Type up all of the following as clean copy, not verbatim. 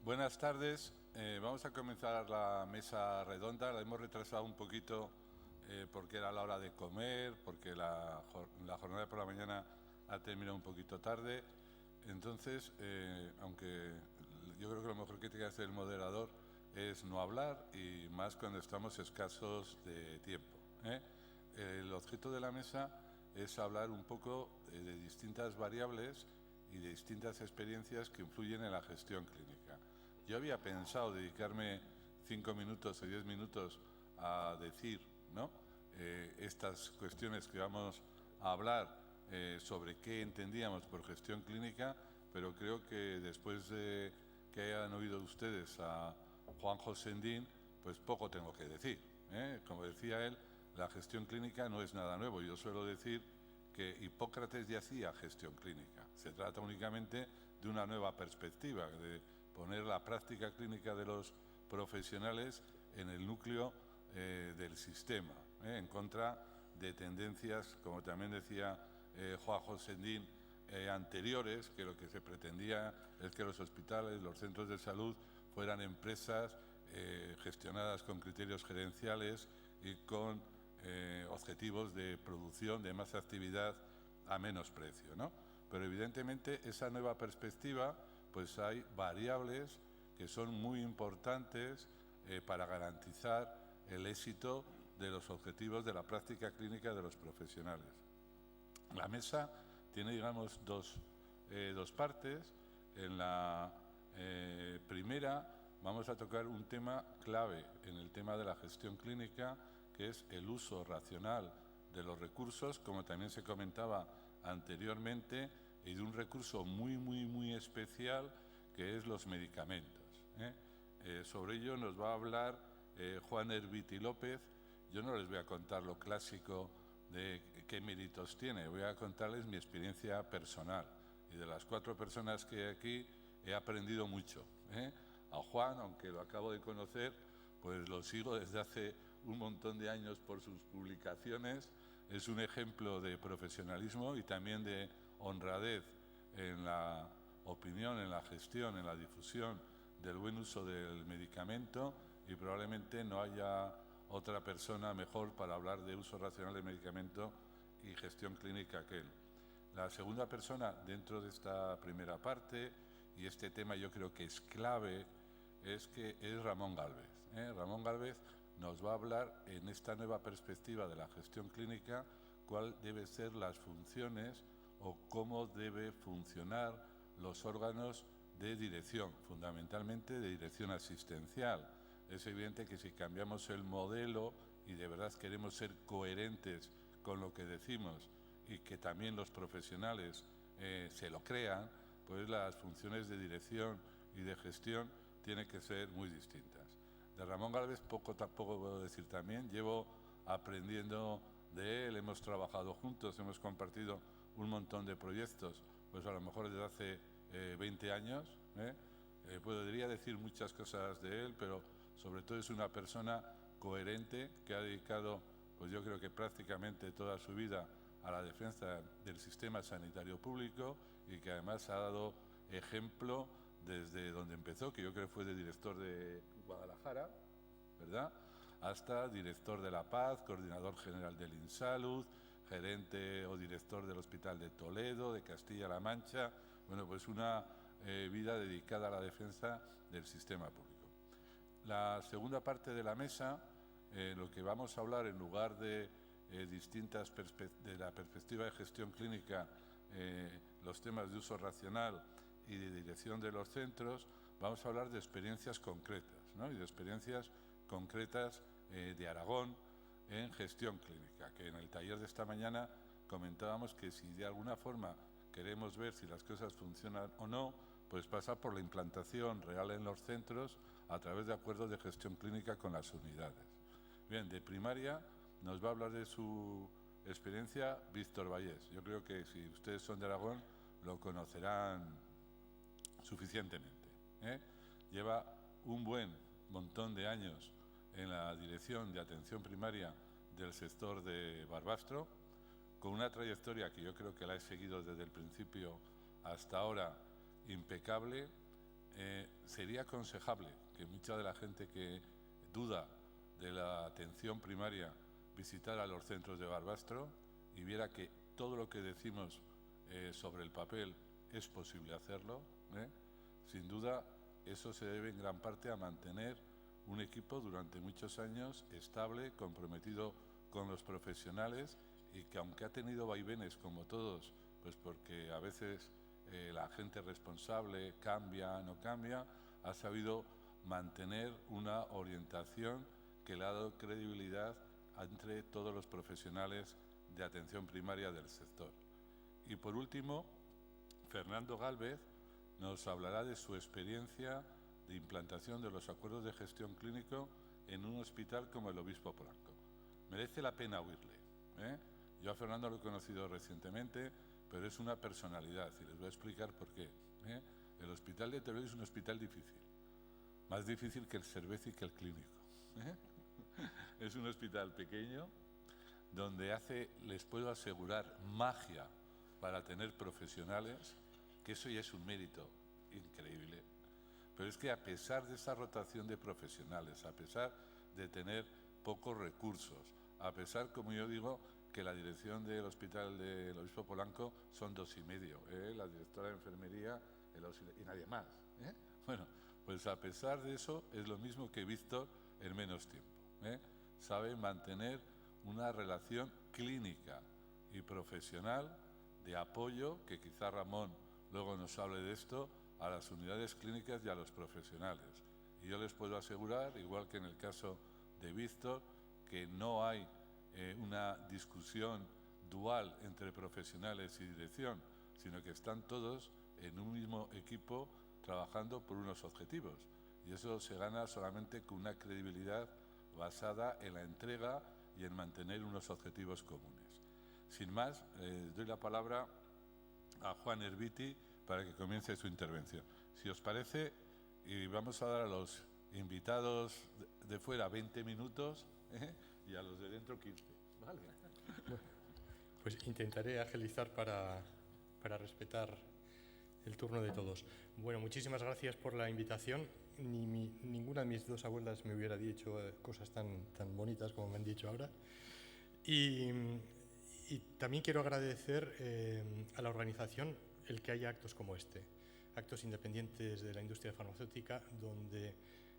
Buenas tardes. Vamos a comenzar la mesa redonda. La hemos retrasado un poquito porque era la hora de comer, porque la jornada por la mañana ha terminado un poquito tarde. Entonces, aunque yo creo que lo mejor que tiene que hacer el moderador es no hablar, y más cuando estamos escasos de tiempo. El objeto de la mesa es hablar un poco de distintas variables y de distintas experiencias que influyen en la gestión clínica. Yo había pensado dedicarme 5 minutos o 10 minutos a decir, ¿no?, estas cuestiones que vamos a hablar, sobre qué entendíamos por gestión clínica, pero creo que después de que hayan oído ustedes a Juanjo Sendín, pues poco tengo que decir. Como decía él, la gestión clínica no es nada nuevo. Yo suelo decir que Hipócrates ya hacía gestión clínica. Se trata únicamente de una nueva perspectiva, de poner la práctica clínica de los profesionales en el núcleo del sistema, en contra de tendencias, como también decía Juanjo Sendín, anteriores, que lo que se pretendía es que los hospitales, los centros de salud fueran empresas gestionadas con criterios gerenciales y con objetivos de producción de más actividad a menos precio, ¿no? Pero evidentemente esa nueva perspectiva, pues hay variables que son muy importantes para garantizar el éxito de los objetivos de la práctica clínica de los profesionales. La mesa tiene, digamos, dos partes. En la primera vamos a tocar un tema clave en el tema de la gestión clínica, que es el uso racional de los recursos, como también se comentaba anteriormente, y de un recurso muy especial, que es los medicamentos. Sobre ello nos va a hablar Juan Herbiti López. Yo no les voy a contar lo clásico de qué méritos tiene, voy a contarles mi experiencia personal. Y de las 4 personas que hay aquí he aprendido mucho. A Juan, aunque lo acabo de conocer, pues lo sigo desde hace un montón de años por sus publicaciones. Es un ejemplo de profesionalismo y también de honradez en la opinión, en la gestión, en la difusión del buen uso del medicamento, y probablemente no haya otra persona mejor para hablar de uso racional del medicamento y gestión clínica que él. La segunda persona dentro de esta primera parte, y este tema yo creo que es clave, es Ramón Gálvez. Ramón Gálvez nos va a hablar en esta nueva perspectiva de la gestión clínica cuál deben ser las funciones o cómo debe funcionar los órganos de dirección, fundamentalmente de dirección asistencial. Es evidente que si cambiamos el modelo y de verdad queremos ser coherentes con lo que decimos y que también los profesionales se lo crean, pues las funciones de dirección y de gestión tienen que ser muy distintas. De Ramón Gálvez tampoco puedo decir también. Llevo aprendiendo de él, hemos trabajado juntos, hemos compartido un montón de proyectos, pues a lo mejor desde hace 20 años. Podría decir muchas cosas de él, pero sobre todo es una persona coherente que ha dedicado, pues yo creo que prácticamente toda su vida a la defensa del sistema sanitario público, y que además ha dado ejemplo desde donde empezó, que yo creo que fue de director de Guadalajara, ¿verdad?, hasta director de La Paz, coordinador general del INSALUD, gerente o director del Hospital de Toledo, de Castilla-La Mancha. Bueno, pues una vida dedicada a la defensa del sistema público. La segunda parte de la mesa, lo que vamos a hablar, en lugar de de la perspectiva de gestión clínica, los temas de uso racional y de dirección de los centros, vamos a hablar de experiencias concretas, ¿no?, y de experiencias concretas de Aragón en gestión clínica, que en el taller de esta mañana comentábamos que si de alguna forma queremos ver si las cosas funcionan o no, pues pasa por la implantación real en los centros a través de acuerdos de gestión clínica con las unidades. Bien, de primaria nos va a hablar de su experiencia Víctor Vallés. Yo creo que si ustedes son de Aragón lo conocerán suficientemente. Lleva un buen montón de años en la dirección de atención primaria del sector de Barbastro, con una trayectoria que yo creo que la he seguido desde el principio hasta ahora impecable. sería aconsejable que mucha de la gente que duda de la atención primaria visitara los centros de Barbastro y viera que todo lo que decimos sobre el papel es posible hacerlo. Sin duda, eso se debe en gran parte a mantener un equipo durante muchos años estable, comprometido con los profesionales y que, aunque ha tenido vaivenes como todos, pues porque a veces la gente responsable cambia, no cambia, ha sabido mantener una orientación que le ha dado credibilidad entre todos los profesionales de atención primaria del sector. Y por último, Fernando Gálvez nos hablará de su experiencia de implantación de los acuerdos de gestión clínico en un hospital como el Obispo Polanco. Merece la pena oírle. Yo a Fernando lo he conocido recientemente, pero es una personalidad y les voy a explicar por qué. El Hospital de Teruel es un hospital difícil, más difícil que el Cervezi y que el Clínico. Es un hospital pequeño donde les puedo asegurar, magia para tener profesionales, que eso ya es un mérito increíble. Pero es que a pesar de esa rotación de profesionales, a pesar de tener pocos recursos, a pesar, como yo digo, que la dirección del Hospital del Obispo Polanco son 2,5, la directora de enfermería y nadie más. Bueno, pues a pesar de eso es lo mismo que Víctor en menos tiempo. Sabe mantener una relación clínica y profesional de apoyo, que quizá Ramón luego nos hable de esto, a las unidades clínicas y a los profesionales. Y yo les puedo asegurar, igual que en el caso de Víctor, que no hay una discusión dual entre profesionales y dirección, sino que están todos en un mismo equipo trabajando por unos objetivos. Y eso se gana solamente con una credibilidad basada en la entrega y en mantener unos objetivos comunes. Sin más, doy la palabra a Juan Herbiti para que comience su intervención. Si os parece, y vamos a dar a los invitados de fuera 20 minutos y a los de dentro 15. ¿Vale? Pues intentaré agilizar para respetar el turno de todos. Bueno, muchísimas gracias por la invitación. Ninguna de mis dos abuelas me hubiera dicho cosas tan bonitas como me han dicho ahora. Y también quiero agradecer a la organización el que haya actos como este, actos independientes de la industria farmacéutica, donde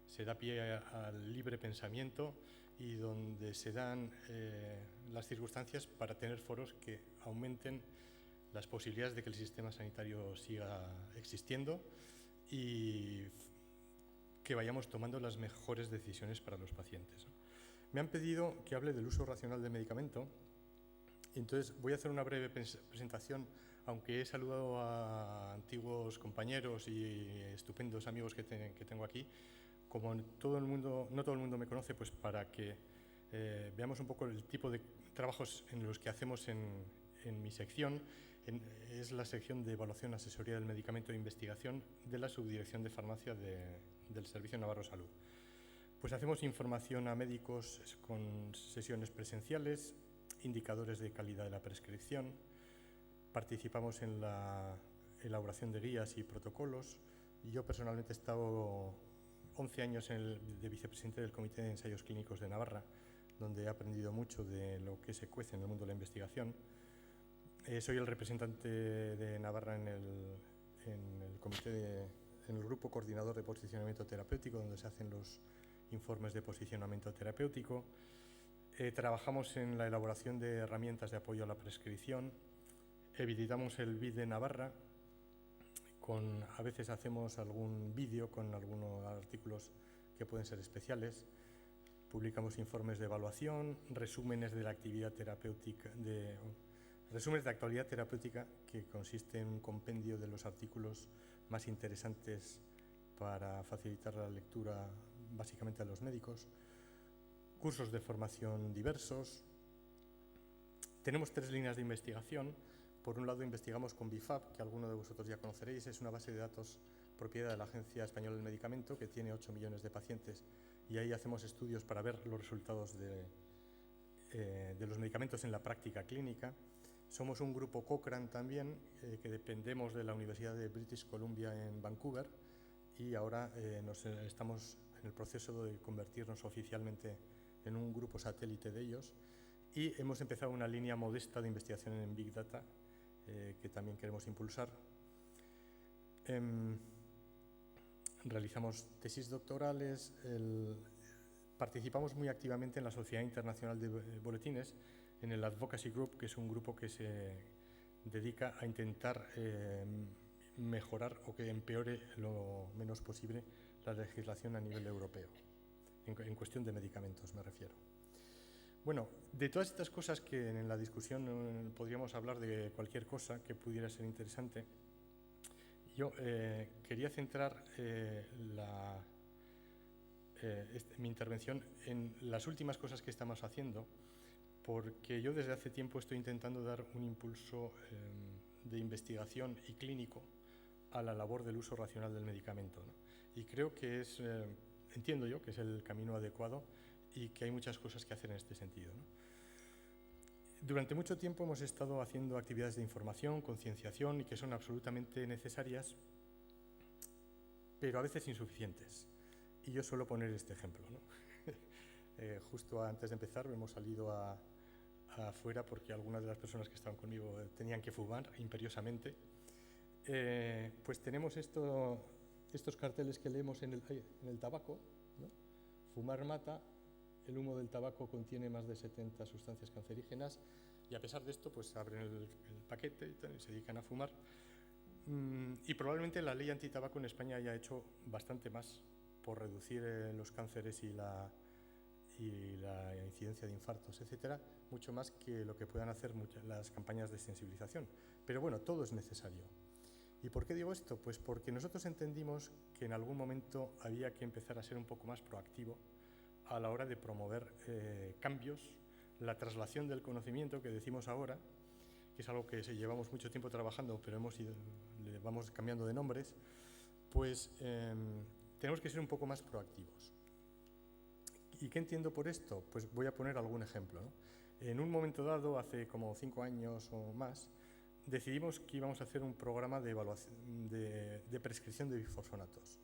se da pie al libre pensamiento y donde se dan las circunstancias para tener foros que aumenten las posibilidades de que el sistema sanitario siga existiendo y que vayamos tomando las mejores decisiones para los pacientes. Me han pedido que hable del uso racional del medicamento, entonces voy a hacer una breve presentación, aunque he saludado a antiguos compañeros y estupendos amigos que tengo aquí. Como no todo el mundo me conoce, pues para que veamos un poco el tipo de trabajos en los que hacemos en mi sección. Es la sección de evaluación, asesoría del medicamento e investigación de la Subdirección de Farmacia del Servicio Navarro Salud. Pues hacemos información a médicos con sesiones presenciales, indicadores de calidad de la prescripción, participamos en la elaboración de guías y protocolos. Yo personalmente he estado 11 años de vicepresidente del Comité de Ensayos Clínicos de Navarra, donde he aprendido mucho de lo que se cuece en el mundo de la investigación. Soy el representante de Navarra en el grupo coordinador de posicionamiento terapéutico, donde se hacen los informes de posicionamiento terapéutico. Trabajamos en la elaboración de herramientas de apoyo a la prescripción. Habilitamos el BID de Navarra. A veces hacemos algún vídeo con algunos artículos que pueden ser especiales. Publicamos informes de evaluación, resúmenes de la actividad terapéutica, resúmenes de actualidad terapéutica, que consiste en un compendio de los artículos más interesantes para facilitar la lectura básicamente a los médicos. Cursos de formación diversos. Tenemos 3 líneas de investigación. Por un lado, investigamos con BIFAP, que alguno de vosotros ya conoceréis. Es una base de datos propiedad de la Agencia Española del Medicamento, que tiene 8 millones de pacientes, y ahí hacemos estudios para ver los resultados de los medicamentos en la práctica clínica. Somos un grupo Cochrane también, que dependemos de la Universidad de British Columbia en Vancouver, y ahora estamos en el proceso de convertirnos oficialmente en un grupo satélite de ellos, y hemos empezado una línea modesta de investigación en Big Data que también queremos impulsar. Realizamos tesis doctorales, participamos muy activamente en la Sociedad Internacional de Boletines, en el Advocacy Group, que es un grupo que se dedica a intentar mejorar o que empeore lo menos posible la legislación a nivel europeo, en cuestión de medicamentos me refiero. Bueno, de todas estas cosas que en la discusión podríamos hablar de cualquier cosa que pudiera ser interesante, yo quería centrar mi intervención en las últimas cosas que estamos haciendo, porque yo desde hace tiempo estoy intentando dar un impulso de investigación y clínico a la labor del uso racional del medicamento, ¿no? Y creo que entiendo yo que es el camino adecuado y que hay muchas cosas que hacer en este sentido, ¿no? Durante mucho tiempo hemos estado haciendo actividades de información, concienciación, y que son absolutamente necesarias, pero a veces insuficientes. Y yo suelo poner este ejemplo, ¿no? Justo antes de empezar hemos salido afuera porque algunas de las personas que estaban conmigo tenían que fumar imperiosamente. Pues tenemos estos carteles que leemos en el tabaco, ¿no? Fumar mata, el humo del tabaco contiene más de 70 sustancias cancerígenas, y a pesar de esto pues abren el paquete y se dedican a fumar. Y probablemente la ley antitabaco en España haya hecho bastante más por reducir los cánceres y la incidencia de infartos, etcétera, mucho más que lo que puedan hacer las campañas de sensibilización. Pero bueno, todo es necesario. ¿Y por qué digo esto? Pues porque nosotros entendimos que en algún momento había que empezar a ser un poco más proactivo a la hora de promover cambios, la traslación del conocimiento que decimos ahora, que es algo que llevamos mucho tiempo trabajando, pero le vamos cambiando de nombres, pues tenemos que ser un poco más proactivos. ¿Y qué entiendo por esto? Pues voy a poner algún ejemplo, ¿no? En un momento dado, hace como 5 años o más, decidimos que íbamos a hacer un programa de evaluación de prescripción de bifosfonatos.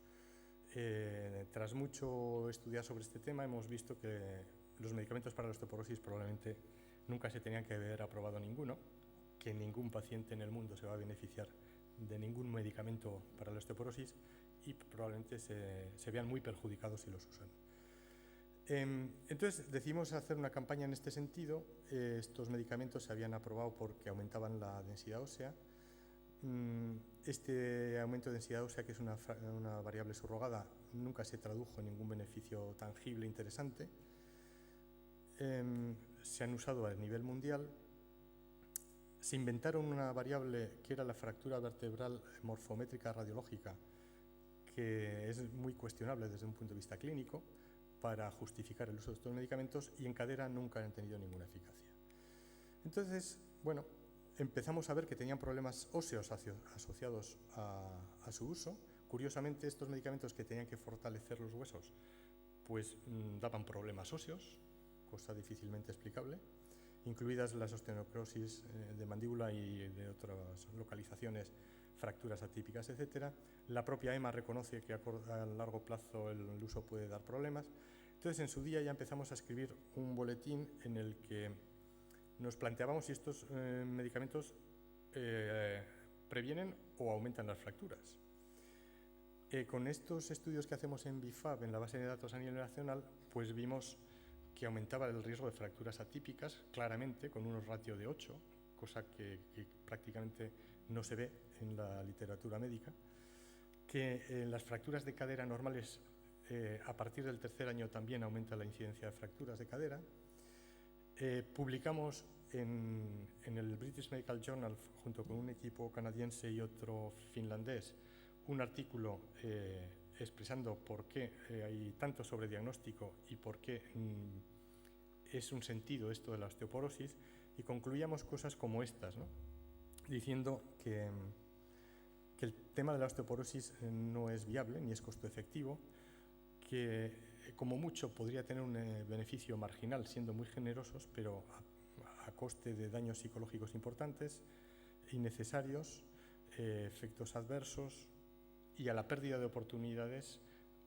Tras mucho estudiar sobre este tema, hemos visto que los medicamentos para la osteoporosis probablemente nunca se tenían que haber aprobado ninguno, que ningún paciente en el mundo se va a beneficiar de ningún medicamento para la osteoporosis, y probablemente se vean muy perjudicados si los usan. Entonces decidimos hacer una campaña en este sentido. Estos medicamentos se habían aprobado porque aumentaban la densidad ósea. Este aumento de densidad ósea, que es una variable subrogada, nunca se tradujo en ningún beneficio tangible interesante. Se han usado a nivel mundial. Se inventaron una variable que era la fractura vertebral morfométrica radiológica, que es muy cuestionable desde un punto de vista clínico para justificar el uso de estos medicamentos, y en cadera nunca han tenido ninguna eficacia. Entonces, bueno, empezamos a ver que tenían problemas óseos asociados a su uso. Curiosamente, estos medicamentos que tenían que fortalecer los huesos, pues daban problemas óseos, cosa difícilmente explicable, incluidas las osteonecrosis de mandíbula y de otras localizaciones, fracturas atípicas, etcétera. La propia EMA reconoce que a largo plazo el uso puede dar problemas. Entonces, en su día ya empezamos a escribir un boletín en el que nos planteábamos si estos medicamentos previenen o aumentan las fracturas. Con estos estudios que hacemos en BIFAB, en la base de datos a nivel nacional, pues vimos que aumentaba el riesgo de fracturas atípicas, claramente, con unos ratios de 8, cosa que prácticamente no se ve en la literatura médica, que en las fracturas de cadera normales, a partir del 3er año también aumenta la incidencia de fracturas de cadera. Publicamos en el British Medical Journal, junto con un equipo canadiense y otro finlandés, un artículo expresando por qué hay tanto sobrediagnóstico y por qué es un sentido esto de la osteoporosis, y concluíamos cosas como estas, ¿no? Diciendo que el tema de la osteoporosis no es viable ni es costo efectivo, que como mucho podría tener un beneficio marginal siendo muy generosos, pero a coste de daños psicológicos importantes, innecesarios, efectos adversos, y a la pérdida de oportunidades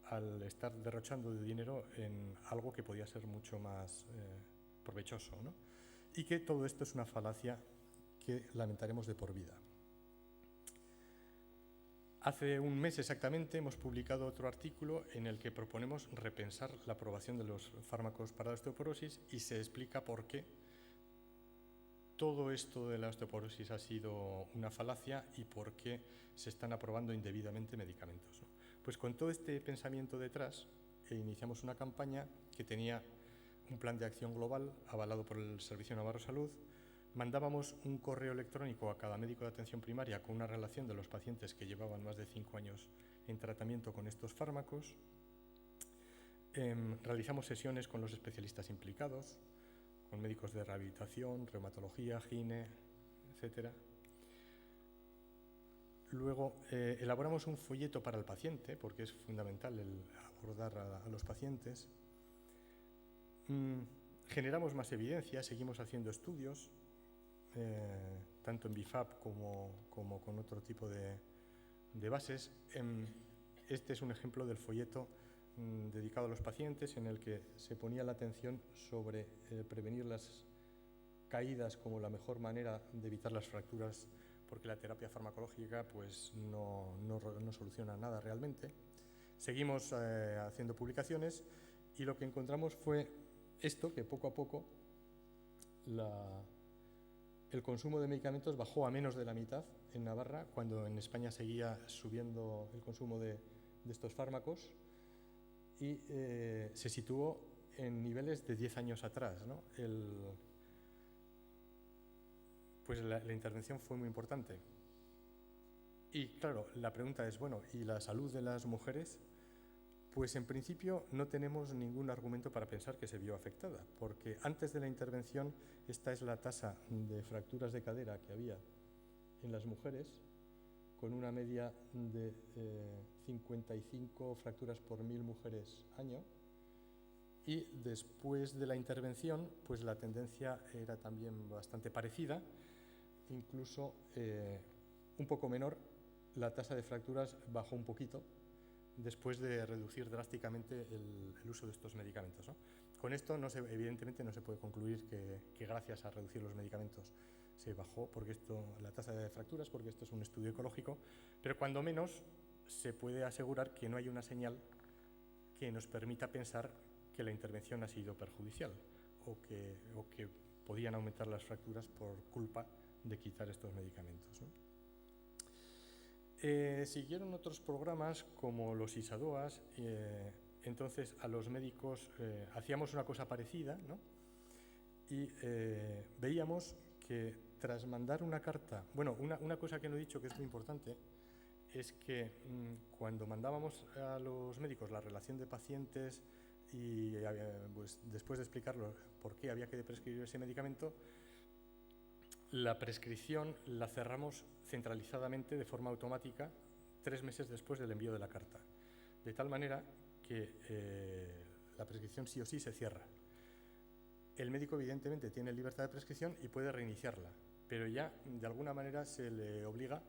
al estar derrochando de dinero en algo que podía ser mucho más provechoso, ¿no? Y que todo esto es una falacia que lamentaremos de por vida. Hace un mes exactamente hemos publicado otro artículo en el que proponemos repensar la aprobación de los fármacos para la osteoporosis y se explica por qué todo esto de la osteoporosis ha sido una falacia y por qué se están aprobando indebidamente medicamentos, ¿no? Pues con todo este pensamiento detrás, iniciamos una campaña que tenía un plan de acción global avalado por el Servicio Navarro Salud. Mandábamos un correo electrónico a cada médico de atención primaria con una relación de los pacientes que llevaban más de 5 años en tratamiento con estos fármacos. Realizamos sesiones con los especialistas implicados, con médicos de rehabilitación, reumatología, gine, etc. Luego elaboramos un folleto para el paciente, porque es fundamental el abordar a los pacientes. Generamos más evidencia, seguimos haciendo estudios, tanto en BIFAP como con otro tipo de bases. Este es un ejemplo del folleto dedicado a los pacientes en el que se ponía la atención sobre prevenir las caídas como la mejor manera de evitar las fracturas, porque la terapia farmacológica pues, no soluciona nada realmente. Seguimos haciendo publicaciones y lo que encontramos fue esto, que poco a poco el consumo de medicamentos bajó a menos de la mitad en Navarra, cuando en España seguía subiendo el consumo de estos fármacos, y se situó en niveles de 10 años atrás, ¿no? Pues la intervención fue muy importante. Y claro, la pregunta es, bueno, ¿y la salud de las mujeres? Pues en principio no tenemos ningún argumento para pensar que se vio afectada, porque antes de la intervención esta es la tasa de fracturas de cadera que había en las mujeres, con una media de 55 fracturas por 1000 mujeres año, y después de la intervención pues la tendencia era también bastante parecida, incluso un poco menor. La tasa de fracturas bajó un poquito después de reducir drásticamente el uso de estos medicamentos, ¿no? Con esto evidentemente no se puede concluir que gracias a reducir los medicamentos se bajó la tasa de fracturas, porque esto es un estudio ecológico, pero cuando menos se puede asegurar que no hay una señal que nos permita pensar que la intervención ha sido perjudicial o que podían aumentar las fracturas por culpa de quitar estos medicamentos, ¿no? Siguieron otros programas como los ISADOAS. Entonces a los médicos hacíamos una cosa parecida, ¿no? Y veíamos que tras mandar una carta, bueno, una cosa que no he dicho que es muy importante es que cuando mandábamos a los médicos la relación de pacientes y pues, después de explicarlo por qué había que prescribir ese medicamento, la prescripción la cerramos centralizadamente de forma automática 3 meses después del envío de la carta, de tal manera que la prescripción sí o sí se cierra. El médico evidentemente tiene libertad de prescripción y puede reiniciarla, pero ya de alguna manera se le obliga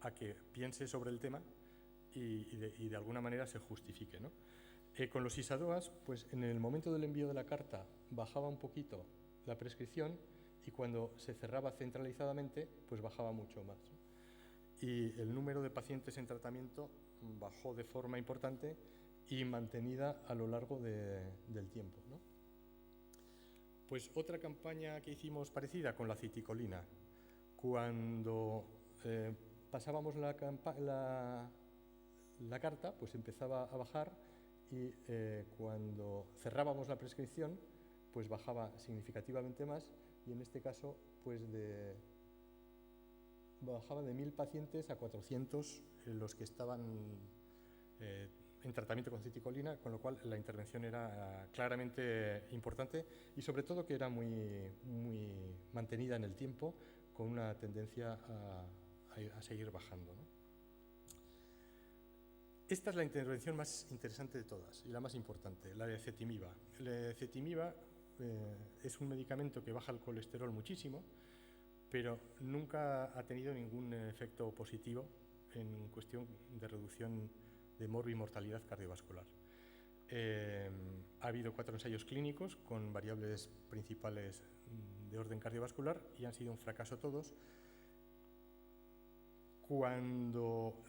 a que piense sobre el tema y de alguna manera se justifique, ¿no? Con los ISADOAS, pues en el momento del envío de la carta bajaba un poquito la prescripción y cuando se cerraba centralizadamente, pues bajaba mucho más, ¿no? Y el número de pacientes en tratamiento bajó de forma importante y mantenida a lo largo del tiempo, ¿no? Pues otra campaña que hicimos parecida con la citicolina. Cuando pasábamos la carta, pues empezaba a bajar y cuando cerrábamos la prescripción, pues bajaba significativamente más, y en este caso pues bajaba de 1000 pacientes a 400 los que estaban en tratamiento con citicolina, con lo cual la intervención era claramente importante y sobre todo que era muy mantenida en el tiempo, con una tendencia a seguir bajando, ¿no? Esta es la intervención más interesante de todas y la más importante, la de ezetimiba. La de ezetimiba es un medicamento que baja el colesterol muchísimo, pero nunca ha tenido ningún efecto positivo en cuestión de reducción de morbimortalidad cardiovascular. Ha habido 4 ensayos clínicos con variables principales de orden cardiovascular y han sido un fracaso todos. Cuando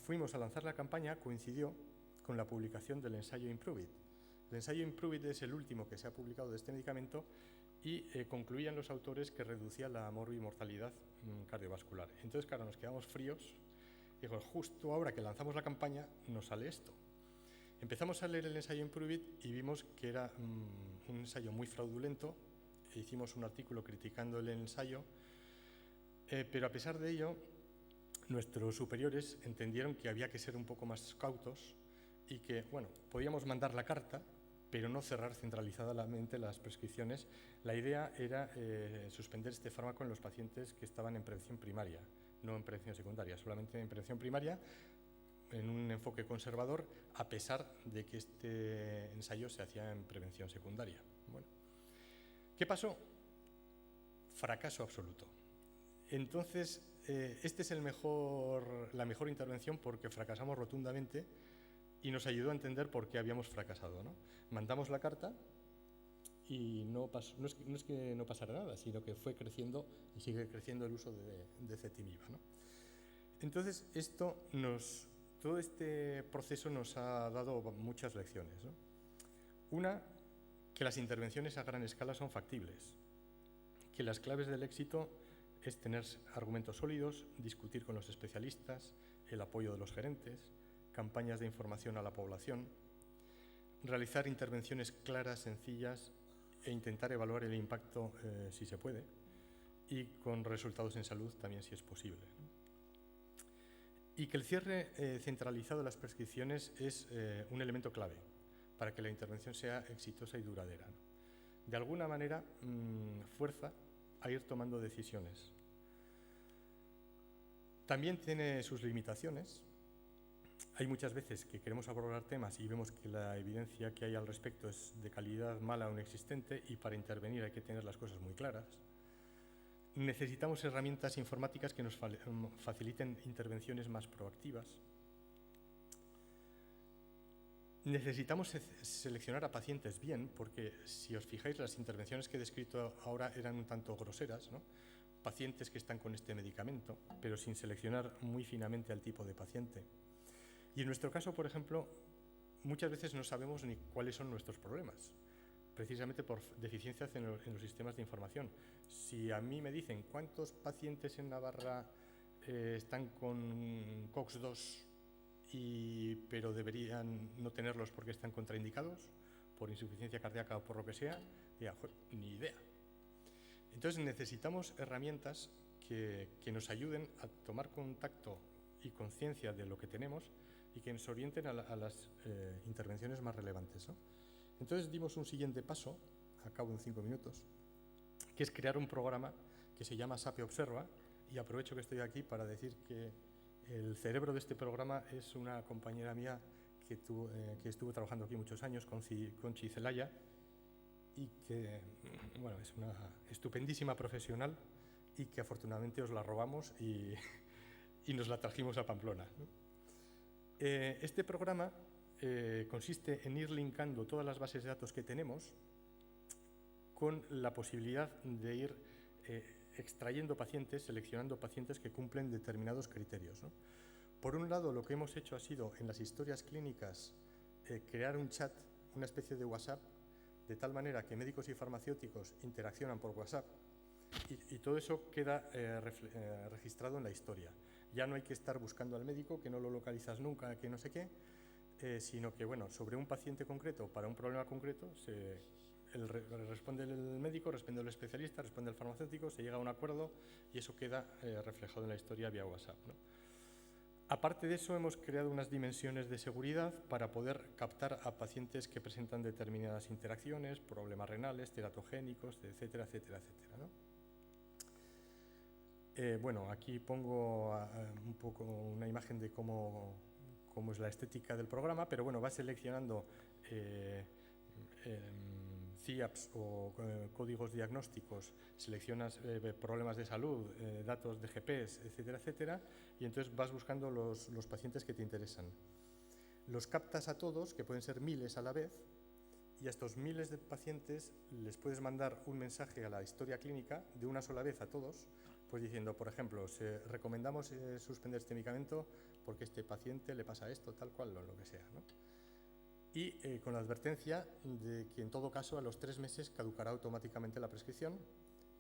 fuimos a lanzar la campaña, coincidió con la publicación del ensayo IMPROVE-IT. El ensayo IMPROVE-IT es el último que se ha publicado de este medicamento y concluían los autores que reducía la morbimortalidad cardiovascular. Entonces, claro, nos quedamos fríos. Digo, justo ahora que lanzamos la campaña, nos sale esto. Empezamos a leer el ensayo IMPROVE-IT y vimos que era un ensayo muy fraudulento. Hicimos un artículo criticando el ensayo, pero a pesar de ello, nuestros superiores entendieron que había que ser un poco más cautos y que, bueno, podíamos mandar la carta, pero no cerrar centralizadamente las prescripciones. La idea era suspender este fármaco en los pacientes que estaban en prevención primaria, no en prevención secundaria, solamente en prevención primaria, en un enfoque conservador, a pesar de que este ensayo se hacía en prevención secundaria. Bueno, ¿qué pasó? Fracaso absoluto. Entonces, esta es la mejor intervención porque fracasamos rotundamente y nos ayudó a entender por qué habíamos fracasado, ¿no? Mandamos la carta y no es que no pasara nada, sino que fue creciendo y sigue creciendo el uso de ezetimiba, ¿no? Entonces, todo este proceso nos ha dado muchas lecciones, ¿no? Una, que las intervenciones a gran escala son factibles, que las claves del éxito es tener argumentos sólidos, discutir con los especialistas, el apoyo de los gerentes, campañas de información a la población, realizar intervenciones claras, sencillas e intentar evaluar el impacto si se puede y con resultados en salud también si es posible. Y que el cierre centralizado de las prescripciones es un elemento clave para que la intervención sea exitosa y duradera, ¿no? De alguna manera fuerza a ir tomando decisiones. También tiene sus limitaciones. Hay muchas veces que queremos abordar temas y vemos que la evidencia que hay al respecto es de calidad mala o inexistente y para intervenir hay que tener las cosas muy claras. Necesitamos herramientas informáticas que nos faciliten intervenciones más proactivas. Necesitamos seleccionar a pacientes bien, porque si os fijáis, las intervenciones que he descrito ahora eran un tanto groseras, ¿no? Pacientes que están con este medicamento, pero sin seleccionar muy finamente al tipo de paciente. Y en nuestro caso, por ejemplo, muchas veces no sabemos ni cuáles son nuestros problemas, precisamente por deficiencias en los sistemas de información. Si a mí me dicen cuántos pacientes en Navarra están con COX-2, pero deberían no tenerlos porque están contraindicados, por insuficiencia cardíaca o por lo que sea, ni idea. Entonces necesitamos herramientas que nos ayuden a tomar contacto y conciencia de lo que tenemos y que nos orienten a las intervenciones más relevantes, ¿no? Entonces dimos un siguiente paso, a cabo en 5 minutos, que es crear un programa que se llama SAPE Observa, y aprovecho que estoy aquí para decir que el cerebro de este programa es una compañera mía que estuvo trabajando aquí muchos años, Conchi Zelaya, y que bueno, es una estupendísima profesional y que afortunadamente os la robamos y nos la trajimos a Pamplona, ¿no? Este programa consiste en ir linkando todas las bases de datos que tenemos con la posibilidad de ir extrayendo pacientes, seleccionando pacientes que cumplen determinados criterios, ¿no? Por un lado, lo que hemos hecho ha sido, en las historias clínicas, crear un chat, una especie de WhatsApp, de tal manera que médicos y farmacéuticos interaccionan por WhatsApp y todo eso queda registrado en la historia. Ya no hay que estar buscando al médico, que no lo localizas nunca, que no sé qué, sino que, bueno, sobre un paciente concreto, para un problema concreto, responde el médico, responde el especialista, responde el farmacéutico, se llega a un acuerdo y eso queda reflejado en la historia vía WhatsApp, ¿no? Aparte de eso, hemos creado unas dimensiones de seguridad para poder captar a pacientes que presentan determinadas interacciones, problemas renales, teratogénicos, etcétera, etcétera, etcétera, ¿no? Bueno, aquí pongo un poco una imagen de cómo es la estética del programa, pero bueno, va seleccionando CIAPs o códigos diagnósticos, seleccionas problemas de salud, datos de GPS, etcétera, etcétera, y entonces vas buscando los pacientes que te interesan. Los captas a todos, que pueden ser miles a la vez, y a estos miles de pacientes les puedes mandar un mensaje a la historia clínica de una sola vez a todos, pues diciendo, por ejemplo, recomendamos suspender este medicamento porque a este paciente le pasa esto, tal cual, o lo que sea, ¿no? Y con la advertencia de que en todo caso a los 3 meses caducará automáticamente la prescripción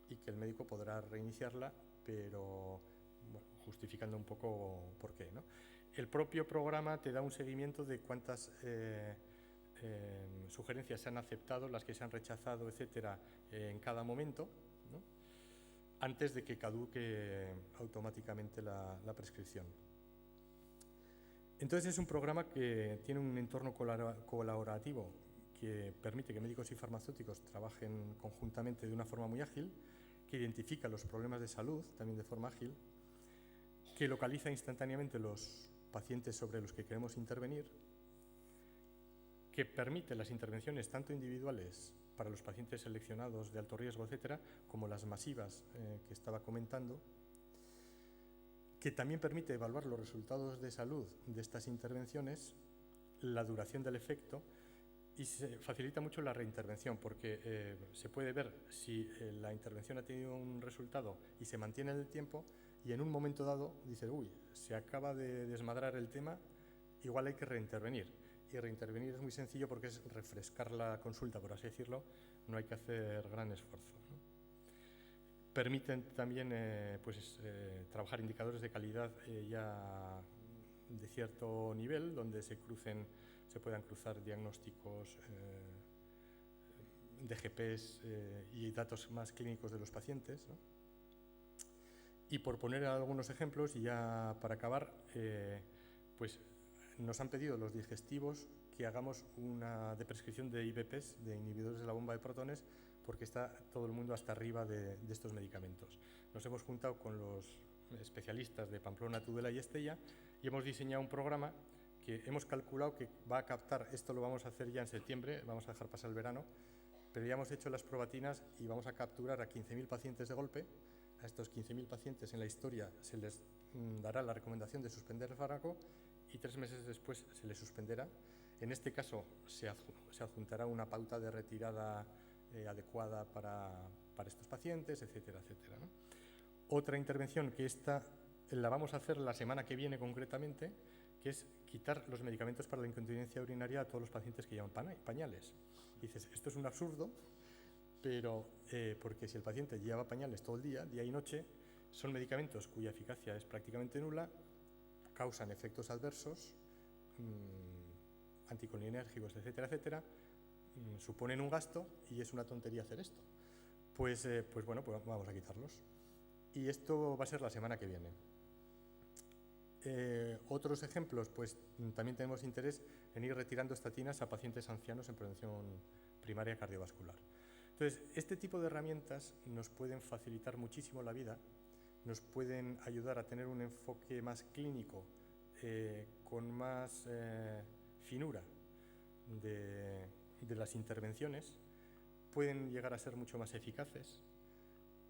y que el médico podrá reiniciarla, pero bueno, justificando un poco por qué, ¿no? El propio programa te da un seguimiento de cuántas sugerencias se han aceptado, las que se han rechazado, etcétera, en cada momento, ¿no? Antes de que caduque automáticamente la prescripción. Entonces es un programa que tiene un entorno colaborativo que permite que médicos y farmacéuticos trabajen conjuntamente de una forma muy ágil, que identifica los problemas de salud también de forma ágil, que localiza instantáneamente los pacientes sobre los que queremos intervenir, que permite las intervenciones tanto individuales para los pacientes seleccionados de alto riesgo, etcétera, como las masivas que estaba comentando, que también permite evaluar los resultados de salud de estas intervenciones, la duración del efecto, y se facilita mucho la reintervención, porque se puede ver si la intervención ha tenido un resultado y se mantiene en el tiempo, y en un momento dado dice, uy, se acaba de desmadrar el tema, igual hay que reintervenir. Y reintervenir es muy sencillo porque es refrescar la consulta, por así decirlo, no hay que hacer gran esfuerzo, ¿no? Permiten también trabajar indicadores de calidad ya de cierto nivel, donde se puedan cruzar diagnósticos de GPS y datos más clínicos de los pacientes, ¿no? Y por poner algunos ejemplos, y ya para acabar, pues nos han pedido los digestivos que hagamos una de prescripción de IBPs, de inhibidores de la bomba de protones, porque está todo el mundo hasta arriba de estos medicamentos. Nos hemos juntado con los especialistas de Pamplona, Tudela y Estella y hemos diseñado un programa que hemos calculado que va a captar, esto lo vamos a hacer ya en septiembre, vamos a dejar pasar el verano, pero ya hemos hecho las probatinas y vamos a capturar a 15.000 pacientes de golpe. A estos 15.000 pacientes en la historia se les dará la recomendación de suspender el fármaco y 3 meses después se les suspenderá. En este caso se adjuntará una pauta de retirada adecuada para estos pacientes, etcétera, etcétera, ¿no? Otra intervención que esta la vamos a hacer la semana que viene concretamente, que es quitar los medicamentos para la incontinencia urinaria a todos los pacientes que llevan pañales. Y dices, esto es un absurdo, pero porque si el paciente lleva pañales todo el día, día y noche, son medicamentos cuya eficacia es prácticamente nula, causan efectos adversos, anticolinérgicos, etcétera, etcétera, suponen un gasto y es una tontería hacer esto. Pues bueno, pues vamos a quitarlos. Y esto va a ser la semana que viene. Otros ejemplos, pues también tenemos interés en ir retirando estatinas a pacientes ancianos en prevención primaria cardiovascular. Entonces, este tipo de herramientas nos pueden facilitar muchísimo la vida, nos pueden ayudar a tener un enfoque más clínico, con más finura de las intervenciones, pueden llegar a ser mucho más eficaces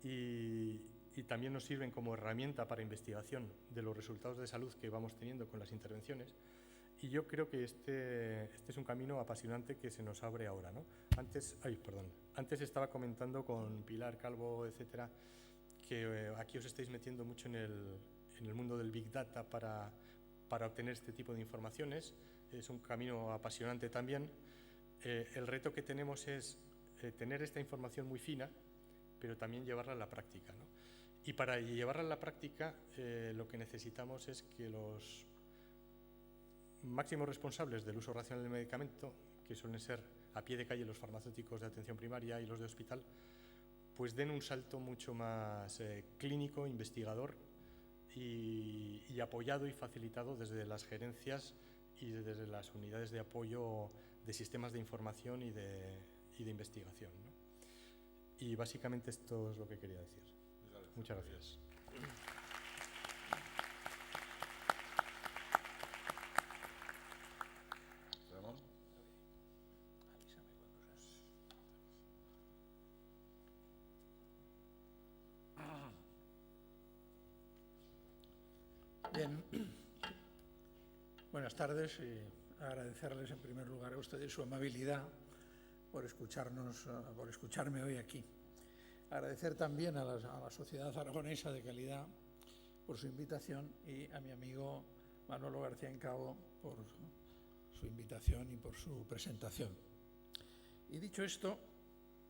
y también nos sirven como herramienta para investigación de los resultados de salud que vamos teniendo con las intervenciones. Y yo creo que este es un camino apasionante que se nos abre ahora, ¿no? Antes estaba comentando con Pilar Calvo, etcétera, que aquí os estáis metiendo mucho en el mundo del Big Data para obtener este tipo de informaciones. Es un camino apasionante también. El reto que tenemos es tener esta información muy fina, pero también llevarla a la práctica, ¿no? Y para llevarla a la práctica, lo que necesitamos es que los máximos responsables del uso racional del medicamento, que suelen ser a pie de calle los farmacéuticos de atención primaria y los de hospital, pues den un salto mucho más clínico, investigador y apoyado y facilitado desde las gerencias y desde las unidades de apoyo de sistemas de información y de investigación, ¿no? Y básicamente esto es lo que quería decir. Muchas gracias. Ramón. Bien, buenas tardes y agradecerles en primer lugar a ustedes su amabilidad por escucharme hoy aquí. Agradecer también a la Sociedad Aragonesa de Calidad por su invitación y a mi amigo Manolo García Encabo por su invitación y por su presentación. Y dicho esto,